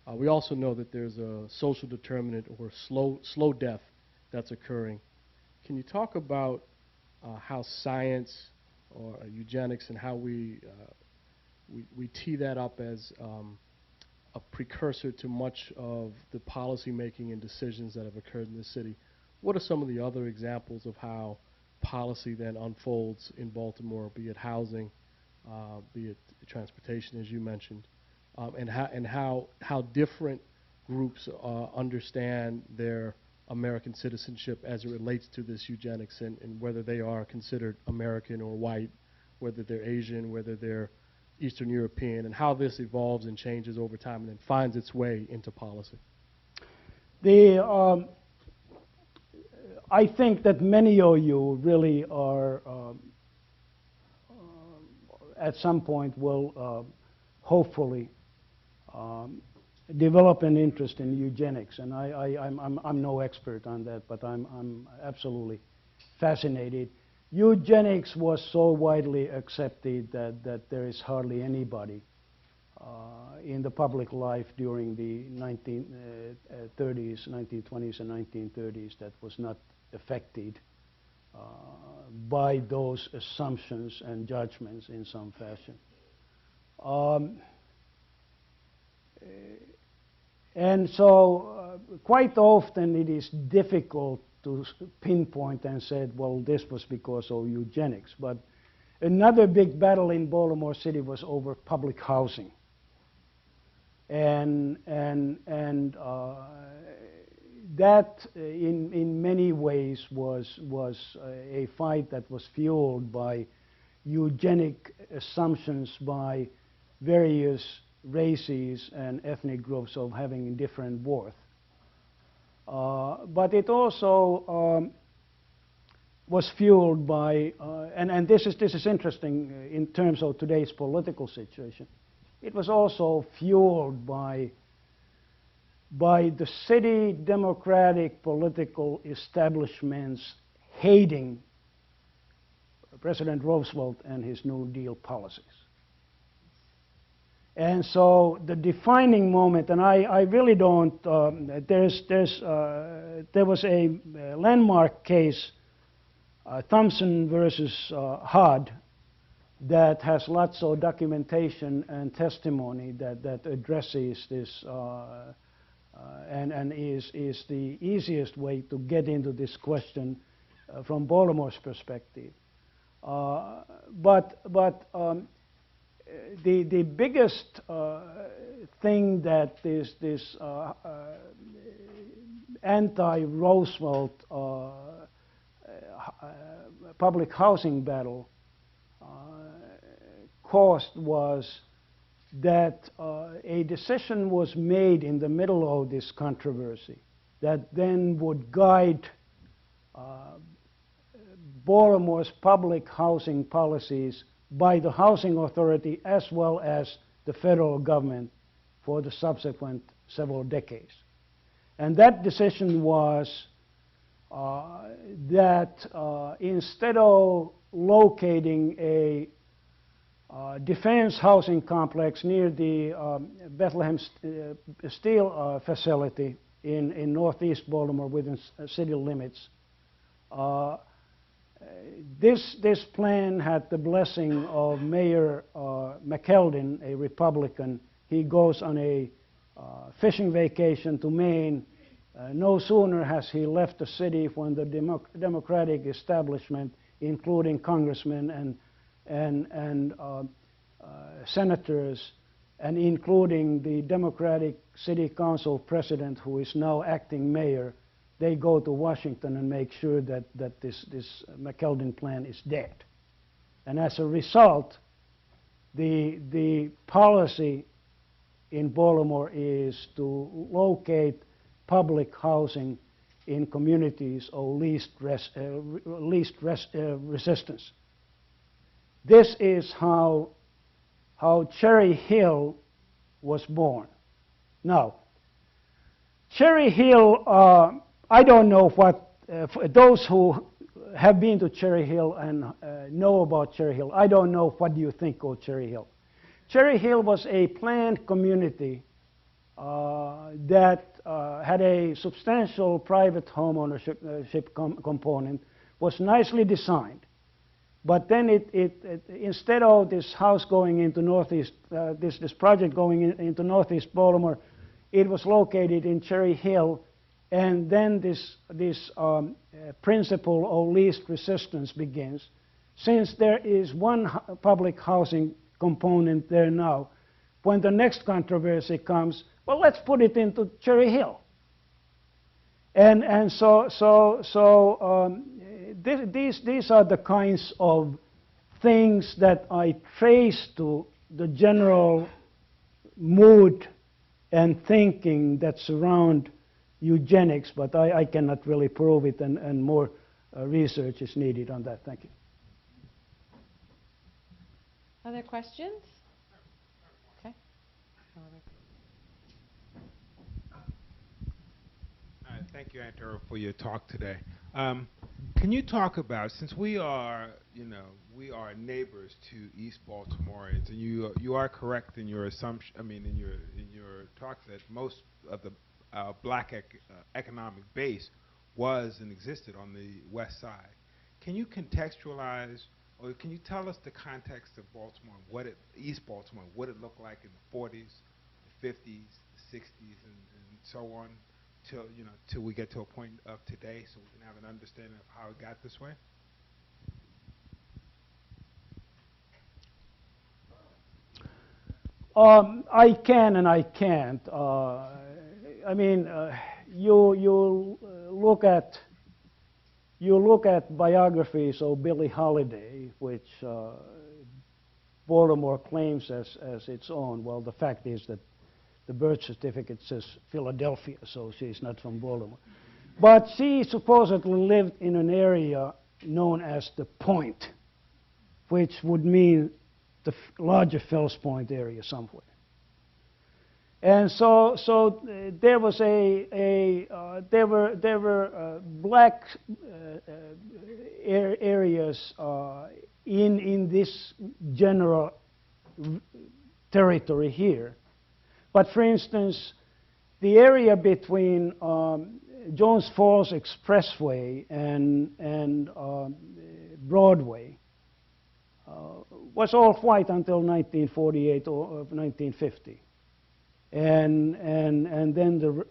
We also know that there's a social determinant or slow death that's occurring. Can you talk about how science or eugenics and how we tee that up as a precursor to much of the policy making and decisions that have occurred in the city? What are some of the other examples of how policy then unfolds in Baltimore, be it housing, be it transportation, as you mentioned, and how different groups understand their American citizenship as it relates to this eugenics and whether they are considered American or white, whether they're Asian, whether they're Eastern European, and how this evolves and changes over time and then finds its way into policy. I think that many of you really are, at some point, will hopefully develop an interest in eugenics. And I'm no expert on that, but I'm absolutely fascinated. Eugenics was so widely accepted that there is hardly anybody in the public life during the 1920s and 1930s that was not affected by those assumptions and judgments in some fashion. And so quite often it is difficult to pinpoint and say, well, this was because of eugenics. But another big battle in Baltimore City was over public housing. And that in many ways was a fight that was fueled by eugenic assumptions by various races and ethnic groups of having different worth. But it also was fueled by, and this is interesting in terms of today's political situation. It was also fueled by the city democratic political establishments hating President Roosevelt and his New Deal policies. And so the defining moment, and I really don't, there was a landmark case, Thompson versus Hodd, that has lots of documentation and testimony that addresses this and is the easiest way to get into this question from Baltimore's perspective. But the biggest thing that this anti-Roosevelt public housing battle caused was that a decision was made in the middle of this controversy that then would guide Baltimore's public housing policies by the housing authority as well as the federal government for the subsequent several decades. And that decision was that instead of locating a defense housing complex near the Bethlehem Steel facility in northeast Baltimore within city limits, this plan had the blessing of Mayor McKeldin, a Republican. He goes on a fishing vacation to Maine. No sooner has he left the city when the Democratic establishment, including congressmen and senators, and including the Democratic City Council president, who is now acting mayor, they go to Washington and make sure that this McKeldin plan is dead. And as a result, the policy in Baltimore is to locate public housing in communities of least resistance. This is how Cherry Hill was born. Now, Cherry Hill, I don't know what, for those who have been to Cherry Hill and know about Cherry Hill, I don't know what you think of Cherry Hill. Cherry Hill was a planned community that had a substantial private home ownership component, was nicely designed. But then instead of this house going into northeast, this project going into northeast Baltimore, it was located in Cherry Hill, and then this principle of least resistance begins. Since there is one public housing component there now, when the next controversy comes, well, let's put it into Cherry Hill. And so these are the kinds of things that I trace to the general mood and thinking that surround eugenics, but I cannot really prove it, and more research is needed on that. Thank you. Other questions? Okay. Thank you, Antero, for your talk today. Can you talk about, since we are, we are neighbors to East Baltimoreans, and you are correct in your assumption. I mean, in your talk that most of the black economic base was and existed on the west side. Can you contextualize, or can you tell us the context of Baltimore, East Baltimore, what it looked like in the 40s, the 50s, the 60s, and so on, till we get to a point of today, so we can have an understanding of how it got this way? I can and I can't. I mean, you look at biographies of Billie Holiday, which Baltimore claims as its own. Well, the fact is that the birth certificate says Philadelphia, so she's not from Baltimore. But she supposedly lived in an area known as the Point, which would mean the larger Fells Point area somewhere. And so there was there were black areas in this general territory here. But for instance, the area between Jones Falls Expressway and Broadway was all white until 1948 or 1950. And then the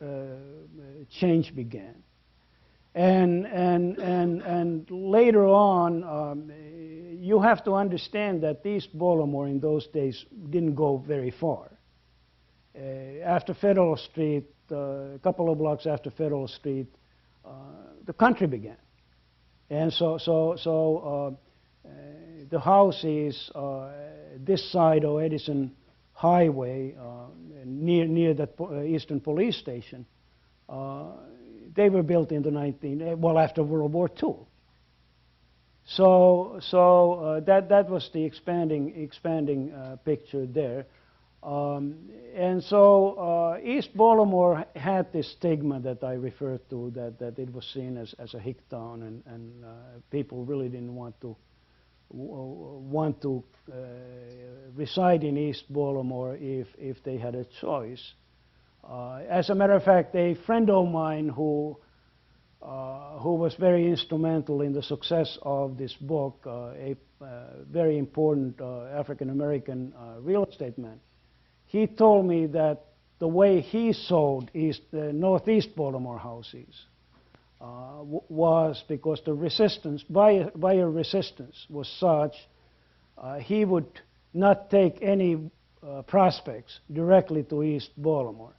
change began. And later on, you have to understand that East Baltimore in those days didn't go very far. After Federal Street, a couple of blocks after Federal Street, the country began. And so the houses this side of Edison Highway, near that Eastern Police Station, they were built in the after World War II. So that was the expanding picture there. And so East Baltimore had this stigma that I referred to, that it was seen as a hick town, and people really didn't want to reside in East Baltimore if they had a choice. As a matter of fact, a friend of mine who was very instrumental in the success of this book, a very important African-American real estate man, he told me that the way he sold Northeast Baltimore houses was because the resistance, buyer resistance was such, he would not take any prospects directly to East Baltimore.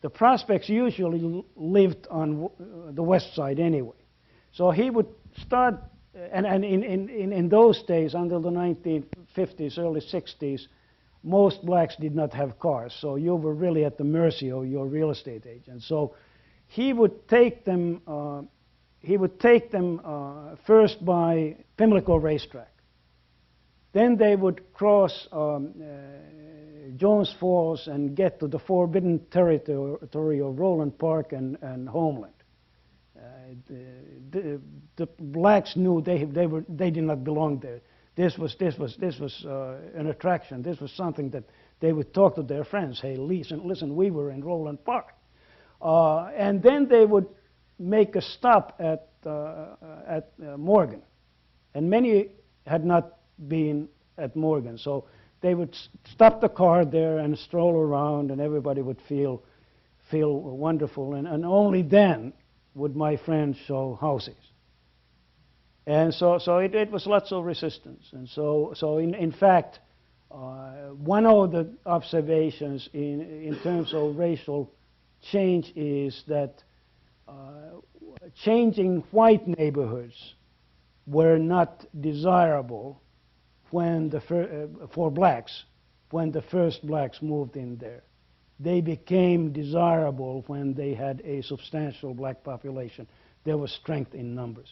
The prospects usually lived on the west side anyway. So he would start, and in those days, until the 1950s, early 60s, most blacks did not have cars, so you were really at the mercy of your real estate agent. So he would take them first by Pimlico Racetrack. Then they would cross Jones Falls and get to the forbidden territory of Roland Park and Homeland. The blacks knew they did not belong there. This was an attraction. This was something that they would talk to their friends. Hey, listen, we were in Roland Park. And then they would make a stop at Morgan. And many had not been at Morgan. So they would stop the car there and stroll around, and everybody would feel wonderful. And only then would my friends show houses. And so it was lots of resistance. And so in fact, one of the observations in terms of racial change is that changing white neighborhoods were not desirable for blacks when the first blacks moved in there. They became desirable when they had a substantial black population. There was strength in numbers.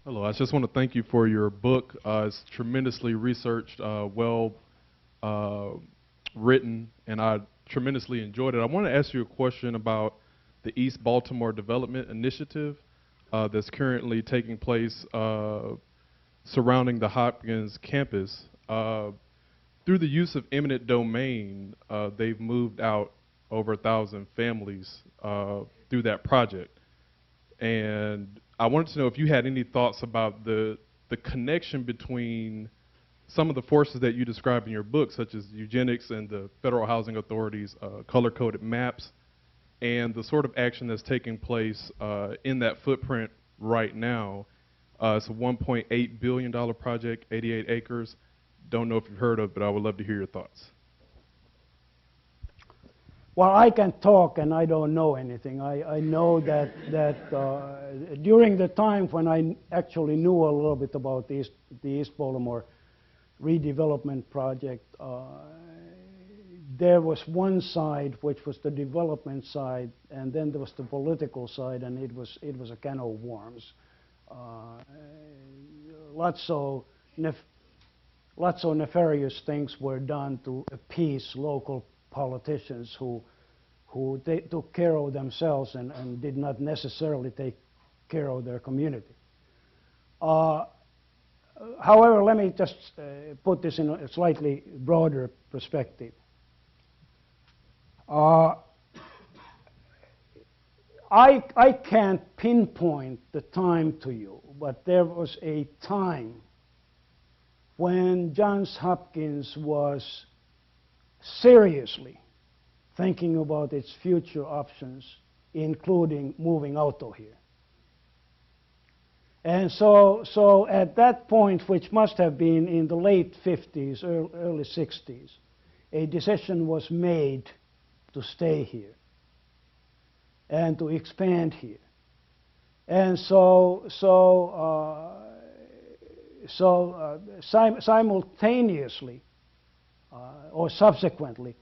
Hello, I just want to thank you for your book. It's tremendously researched, well written, and I tremendously enjoyed it. I want to ask you a question about the East Baltimore Development Initiative that's currently taking place surrounding the Hopkins campus. Through the use of eminent domain, they've moved out over 1,000 families through that project. And I wanted to know if you had any thoughts about the connection between some of the forces that you describe in your book, such as eugenics and the Federal Housing Authority's color-coded maps, and the sort of action that's taking place in that footprint right now. It's a $1.8 billion project, 88 acres. don't know if you've heard of, but I would love to hear your thoughts. Well, I can talk and I don't know anything. I know that during the time when I actually knew a little bit about the East Baltimore redevelopment project, there was one side which was the development side, and then there was the political side, and it was a can of worms. Lots of nefarious things were done to appease local politicians who they took care of themselves and did not necessarily take care of their community. However, let me just put this in a slightly broader perspective. I can't pinpoint the time to you, but there was a time when Johns Hopkins was seriously thinking about its future options, including moving out of here. And so at that point, which must have been in the late 50s, early 60s, a decision was made to stay here and to expand here. And simultaneously or subsequently,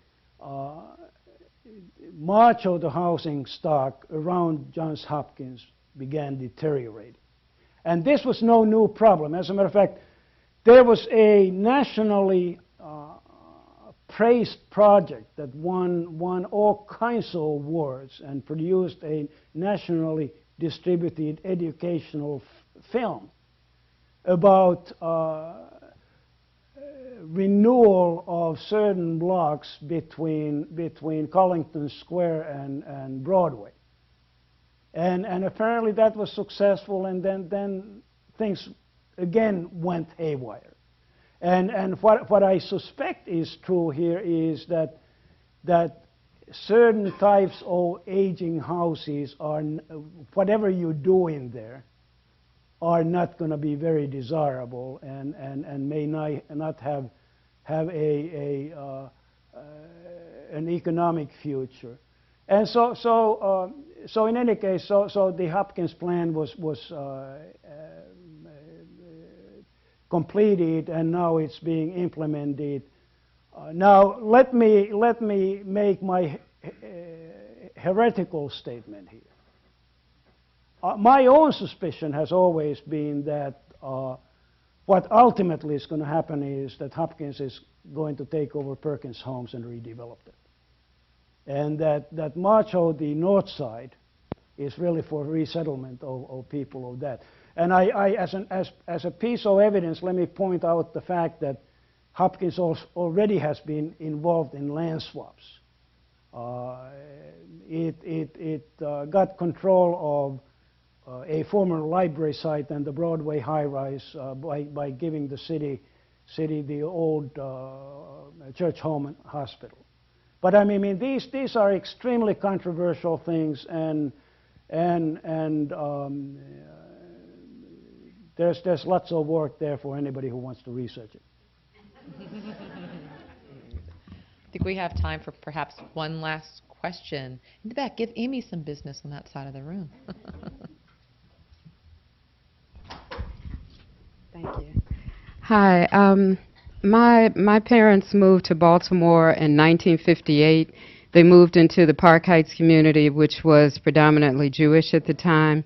much of the housing stock around Johns Hopkins began deteriorating. And this was no new problem. As a matter of fact, there was a nationally praised project that won all kinds of awards and produced a nationally distributed educational film about renewal of certain blocks between Collington Square and Broadway. And apparently that was successful, and then things again went haywire. And what I suspect is true here is that certain types of aging houses are, whatever you do in there, are not going to be very desirable and may not have an economic future. And so in any case, so the Hopkins plan was completed, and now it's being implemented. Now let me make my heretical statement here. My own suspicion has always been that what ultimately is going to happen is that Hopkins is going to take over Perkins Homes and redevelop it. And that much of the north side is really for resettlement of people of that. And as a piece of evidence, let me point out the fact that Hopkins already has been involved in land swaps. It got control of a former library site and the Broadway high-rise by giving the city the old church home and hospital. But I mean, these are extremely controversial things, and there's lots of work there for anybody who wants to research it. I think we have time for perhaps one last question. In the back, give Amy some business on that side of the room. Thank you. Hi. My parents moved to Baltimore in 1958. They moved into the Park Heights community, which was predominantly Jewish at the time.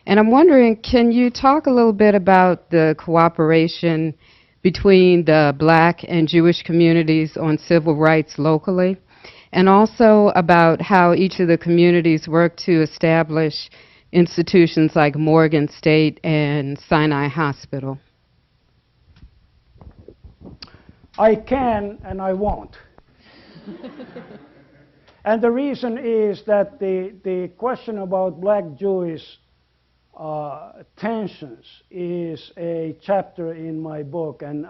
And I'm wondering, can you talk a little bit about the cooperation between the black and Jewish communities on civil rights locally, and also about how each of the communities work to establish institutions like Morgan State and Sinai Hospital? I can and I won't. And the reason is that the question about black-Jewish tensions is a chapter in my book, and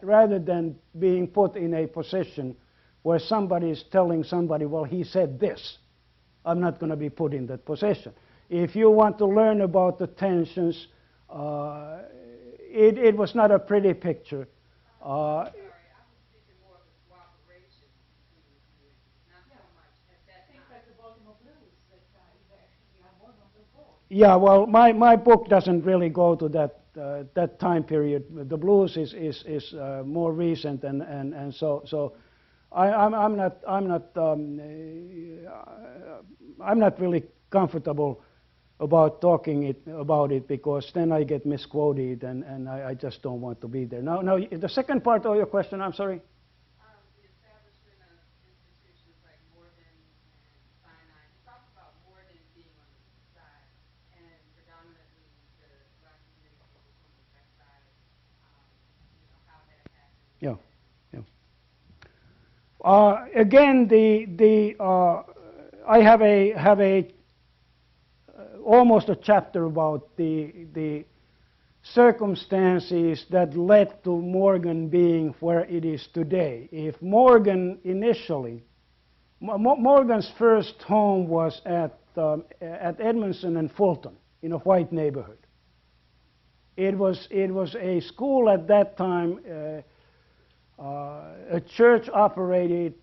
rather than being put in a position where somebody is telling somebody, well, he said this, I'm not going to be put in that position. If you want to learn about the tensions, it was not a pretty picture. Yeah, well, my book doesn't really go to that time period. The blues is more recent, and so I'm not really comfortable about talking about it because then I get misquoted, and I just don't want to be there. Now, the second part of your question, I'm sorry. The establishment of institutions like Morgan and Sinai. You talked about Morgan being on the east side and predominantly the black community was on the west side. How that happened. Yeah, yeah. Again, I have a almost a chapter about the circumstances that led to Morgan being where it is today. If Morgan initially, Morgan's first home was at Edmondson and Fulton in a white neighborhood. It was a school at that time, a church-operated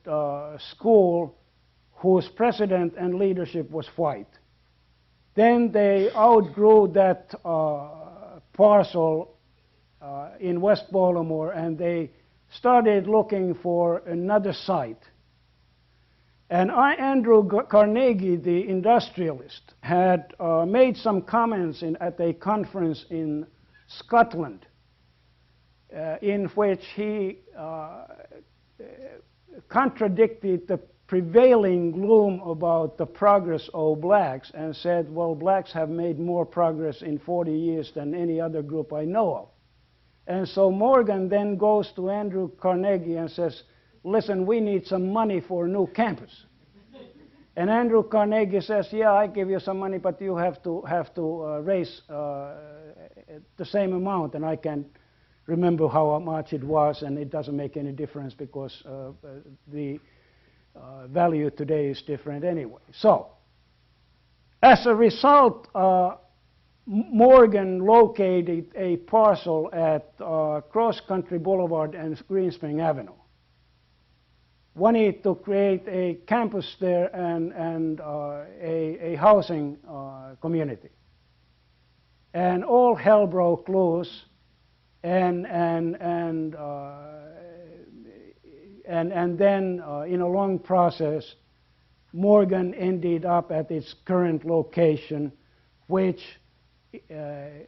school whose president and leadership was white. Then they outgrew that parcel in West Baltimore, and they started looking for another site. And Andrew Carnegie, the industrialist, had made some comments at a conference in Scotland in which he contradicted the prevailing gloom about the progress of blacks and said, well, blacks have made more progress in 40 years than any other group I know of. And so Morgan then goes to Andrew Carnegie and says, listen, we need some money for a new campus. And Andrew Carnegie says, yeah, I give you some money, but you have to raise the same amount, and I can't remember how much it was, and it doesn't make any difference because the value today is different anyway. So, as a result, Morgan located a parcel at Cross Country Boulevard and Green Spring Avenue. Wanted to create a campus there and a housing community. And all hell broke loose, and then in a long process, Morgan ended up at its current location, which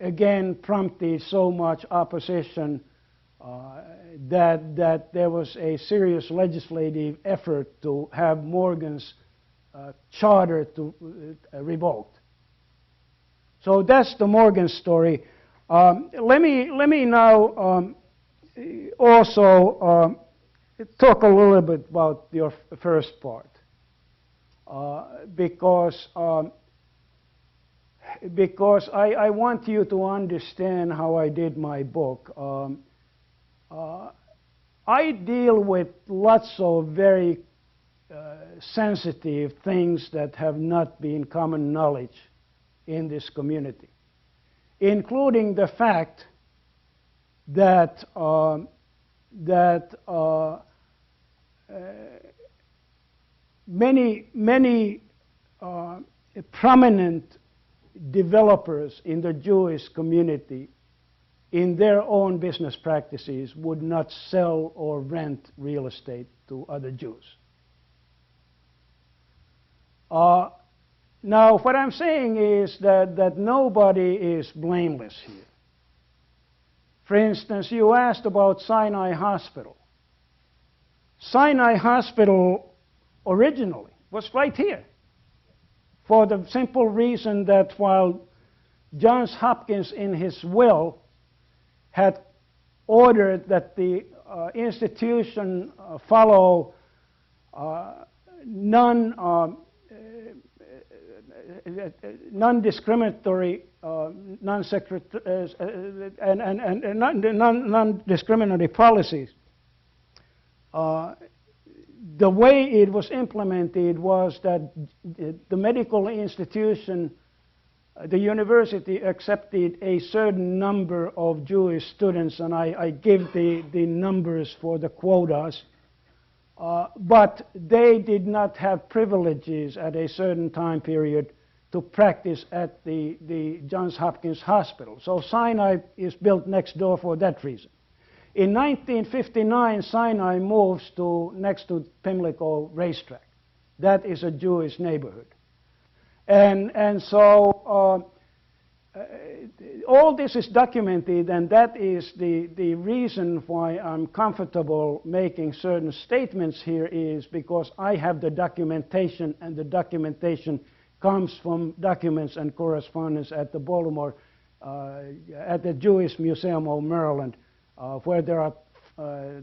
again prompted so much opposition that there was a serious legislative effort to have Morgan's charter revoked. So that's the Morgan story. Let me now also talk a little bit about your first part, because I want you to understand how I did my book. I deal with lots of very sensitive things that have not been common knowledge in this community, including the fact that many prominent developers in the Jewish community in their own business practices would not sell or rent real estate to other Jews. Now, what I'm saying is that nobody is blameless here. For instance, you asked about Sinai Hospital. Sinai Hospital originally was right here, for the simple reason that while Johns Hopkins in his will had ordered that the institution follow non-discriminatory, non-discriminatory policies, the way it was implemented was that the medical institution, the university accepted a certain number of Jewish students, and I give the numbers for the quotas, but they did not have privileges at a certain time period to practice at the Johns Hopkins Hospital. So Sinai is built next door for that reason. In 1959, Sinai moves to next to Pimlico Racetrack. That is a Jewish neighborhood. And so all this is documented, and that is the reason why I'm comfortable making certain statements here, is because I have the documentation, and the documentation comes from documents and correspondence at the Baltimore, at the Jewish Museum of Maryland, where there are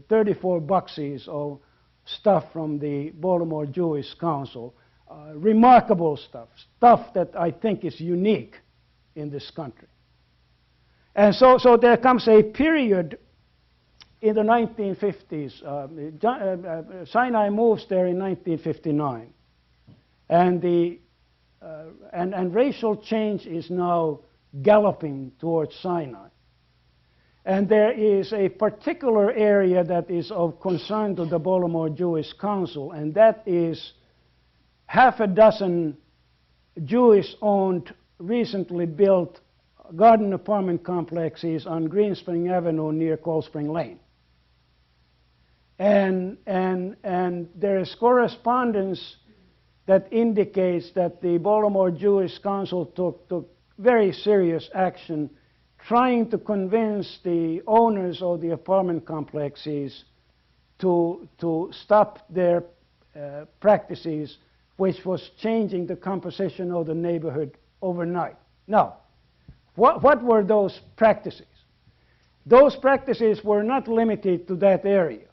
34 boxes of stuff from the Baltimore Jewish Council. Remarkable stuff that I think is unique in this country. And so there comes a period in the 1950s. Sinai moves there in 1959. And racial change is now galloping towards Sinai. And there is a particular area that is of concern to the Baltimore Jewish Council, and that is half a dozen Jewish-owned, recently built garden apartment complexes on Green Spring Avenue near Cold Spring Lane. And there is correspondence that indicates that the Baltimore Jewish Council took very serious action trying to convince the owners of the apartment complexes to stop their practices, which was changing the composition of the neighborhood overnight. Now, what were those practices? Those practices were not limited to that area.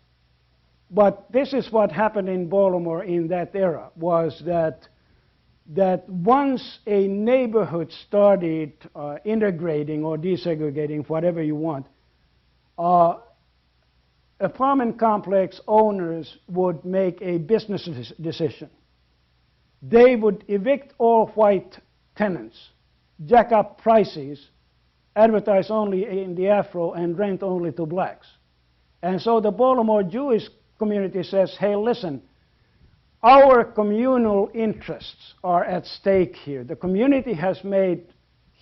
But this is what happened in Baltimore in that era, was that once a neighborhood started integrating or desegregating, whatever you want, apartment complex owners would make a business decision. They would evict all white tenants, jack up prices, advertise only in the Afro, and rent only to blacks. And so the Baltimore Jewish community says, hey, listen, our communal interests are at stake here. The community has made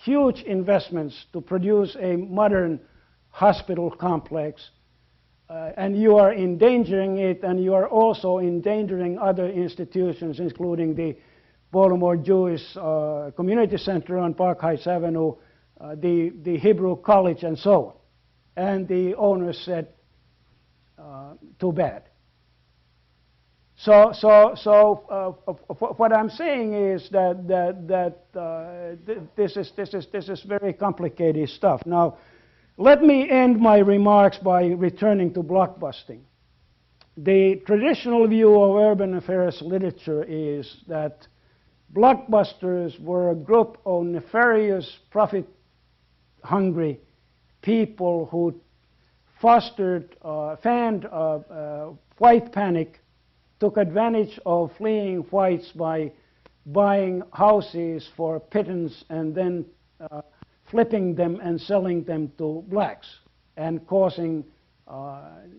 huge investments to produce a modern hospital complex, and you are endangering it, and you are also endangering other institutions, including the Baltimore Jewish Community Center on Park Heights Avenue, the Hebrew College, and so on. And the owners said, too bad. So what I'm saying is that this is very complicated stuff. Now, let me end my remarks by returning to blockbusting. The traditional view of urban affairs literature is that blockbusters were a group of nefarious, profit-hungry people who fanned white panic, took advantage of fleeing whites by buying houses for pittance and then flipping them and selling them to blacks, and causing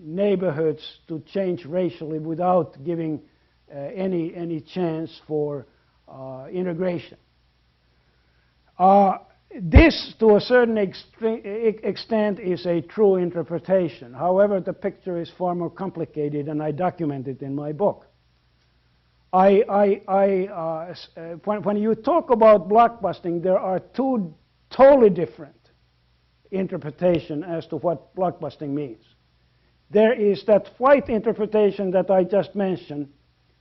neighborhoods to change racially without giving any chance for integration. This, to a certain extent, is a true interpretation. However, the picture is far more complicated, and I document it in my book. When you talk about blockbusting, there are two totally different interpretations as to what blockbusting means. There is that white interpretation that I just mentioned,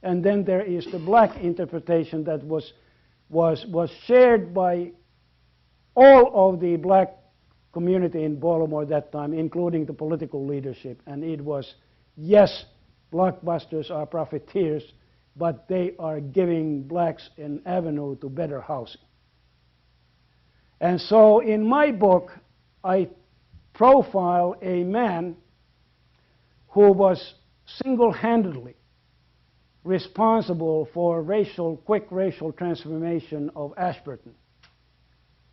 and then there is the black interpretation that was shared by all of the black community in Baltimore at that time, including the political leadership. And it was, yes, blockbusters are profiteers, but they are giving blacks an avenue to better housing. And so in my book, I profile a man who was single-handedly responsible for quick racial transformation of Ashburton.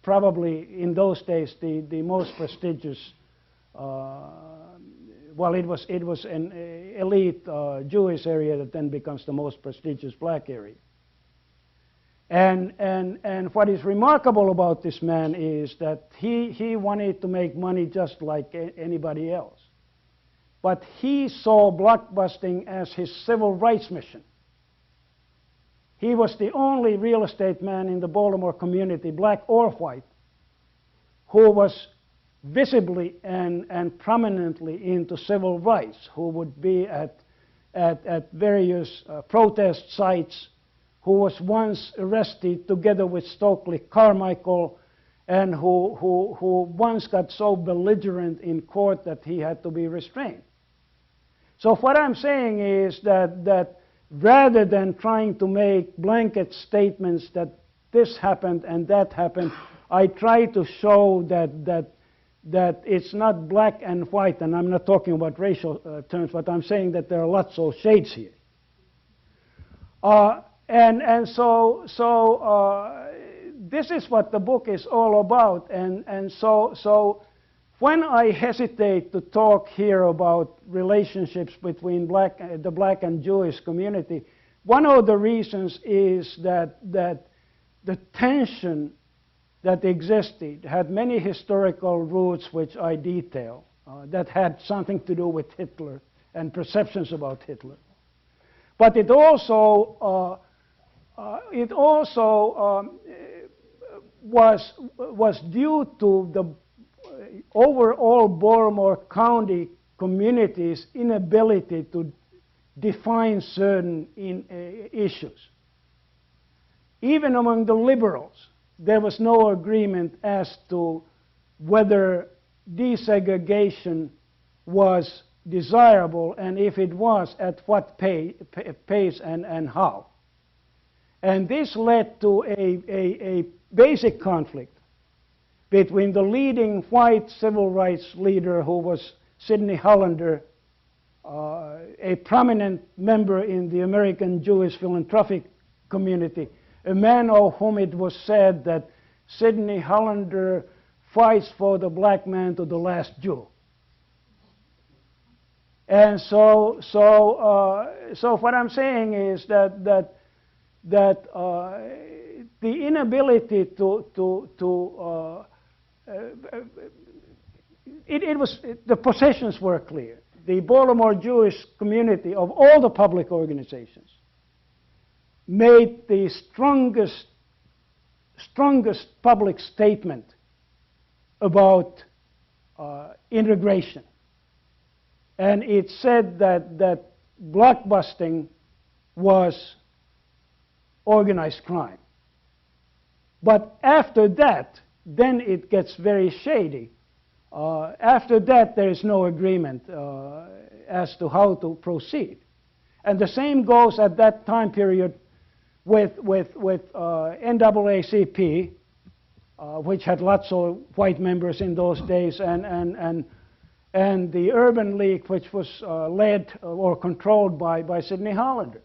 Probably in those days the most prestigious, well, it was an elite Jewish area that then becomes the most prestigious black area. And what is remarkable about this man is that he wanted to make money just like anybody else. But he saw blockbusting as his civil rights mission. He was the only real estate man in the Baltimore community, black or white, who was visibly and prominently into civil rights, who would be at various protest sites, who was once arrested together with Stokely Carmichael, and who once got so belligerent in court that he had to be restrained. So what I'm saying is that rather than trying to make blanket statements that this happened and that happened, I try to show that it's not black and white, and I'm not talking about racial terms, but I'm saying that there are lots of shades here. So this is what the book is all about, and so when I hesitate to talk here about relationships between the black and Jewish community, one of the reasons is that the tension that existed had many historical roots which I detail that had something to do with Hitler and perceptions about Hitler. But it also was due to the overall Baltimore County community's inability to define certain issues. Even among the liberals, there was no agreement as to whether desegregation was desirable, and if it was, at what pace and how. And this led to a basic conflict between the leading white civil rights leader, who was Sidney Hollander, a prominent member in the American Jewish philanthropic community, a man of whom it was said that Sidney Hollander fights for the black man to the last Jew. And so what I'm saying is that the inability the positions were clear. The Baltimore Jewish community, of all the public organizations, made the strongest public statement about integration. And it said that blockbusting was organized crime. But after that, then it gets very shady. After that, there is no agreement as to how to proceed. And the same goes at that time period with NAACP, which had lots of white members in those days, and the Urban League, which was led or controlled by Sidney Hollander.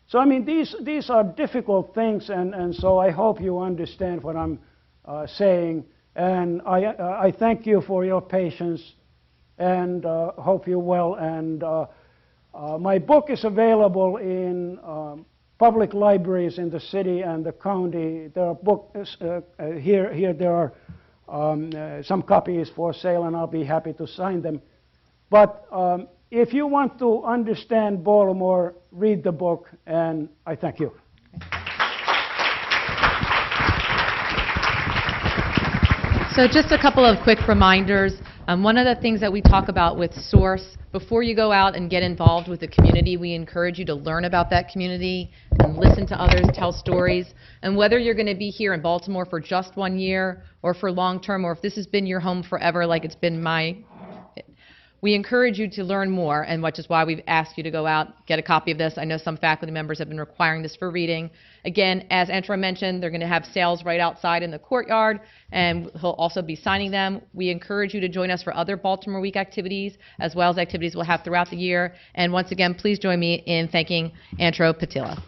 So I mean, these are difficult things, and so I hope you understand what I'm saying. And I thank you for your patience, and hope you're well. And my book is available in public libraries in the city and the county. There are books here. There are some copies for sale, and I'll be happy to sign them. But if you want to understand Baltimore, read the book, and I thank you. So just a couple of quick reminders. One of the things that we talk about with Source, before you go out and get involved with the community, we encourage you to learn about that community and listen to others tell stories. And whether you're going to be here in Baltimore for just 1 year or for long term, or if this has been your home forever like it's been we encourage you to learn more, and which is why we've asked you to go out, get a copy of this. I know some faculty members have been requiring this for reading. Again, as Antero mentioned, they're going to have sales right outside in the courtyard, and he'll also be signing them. We encourage you to join us for other Baltimore Week activities, as well as activities we'll have throughout the year. And once again, please join me in thanking Antero Patilla.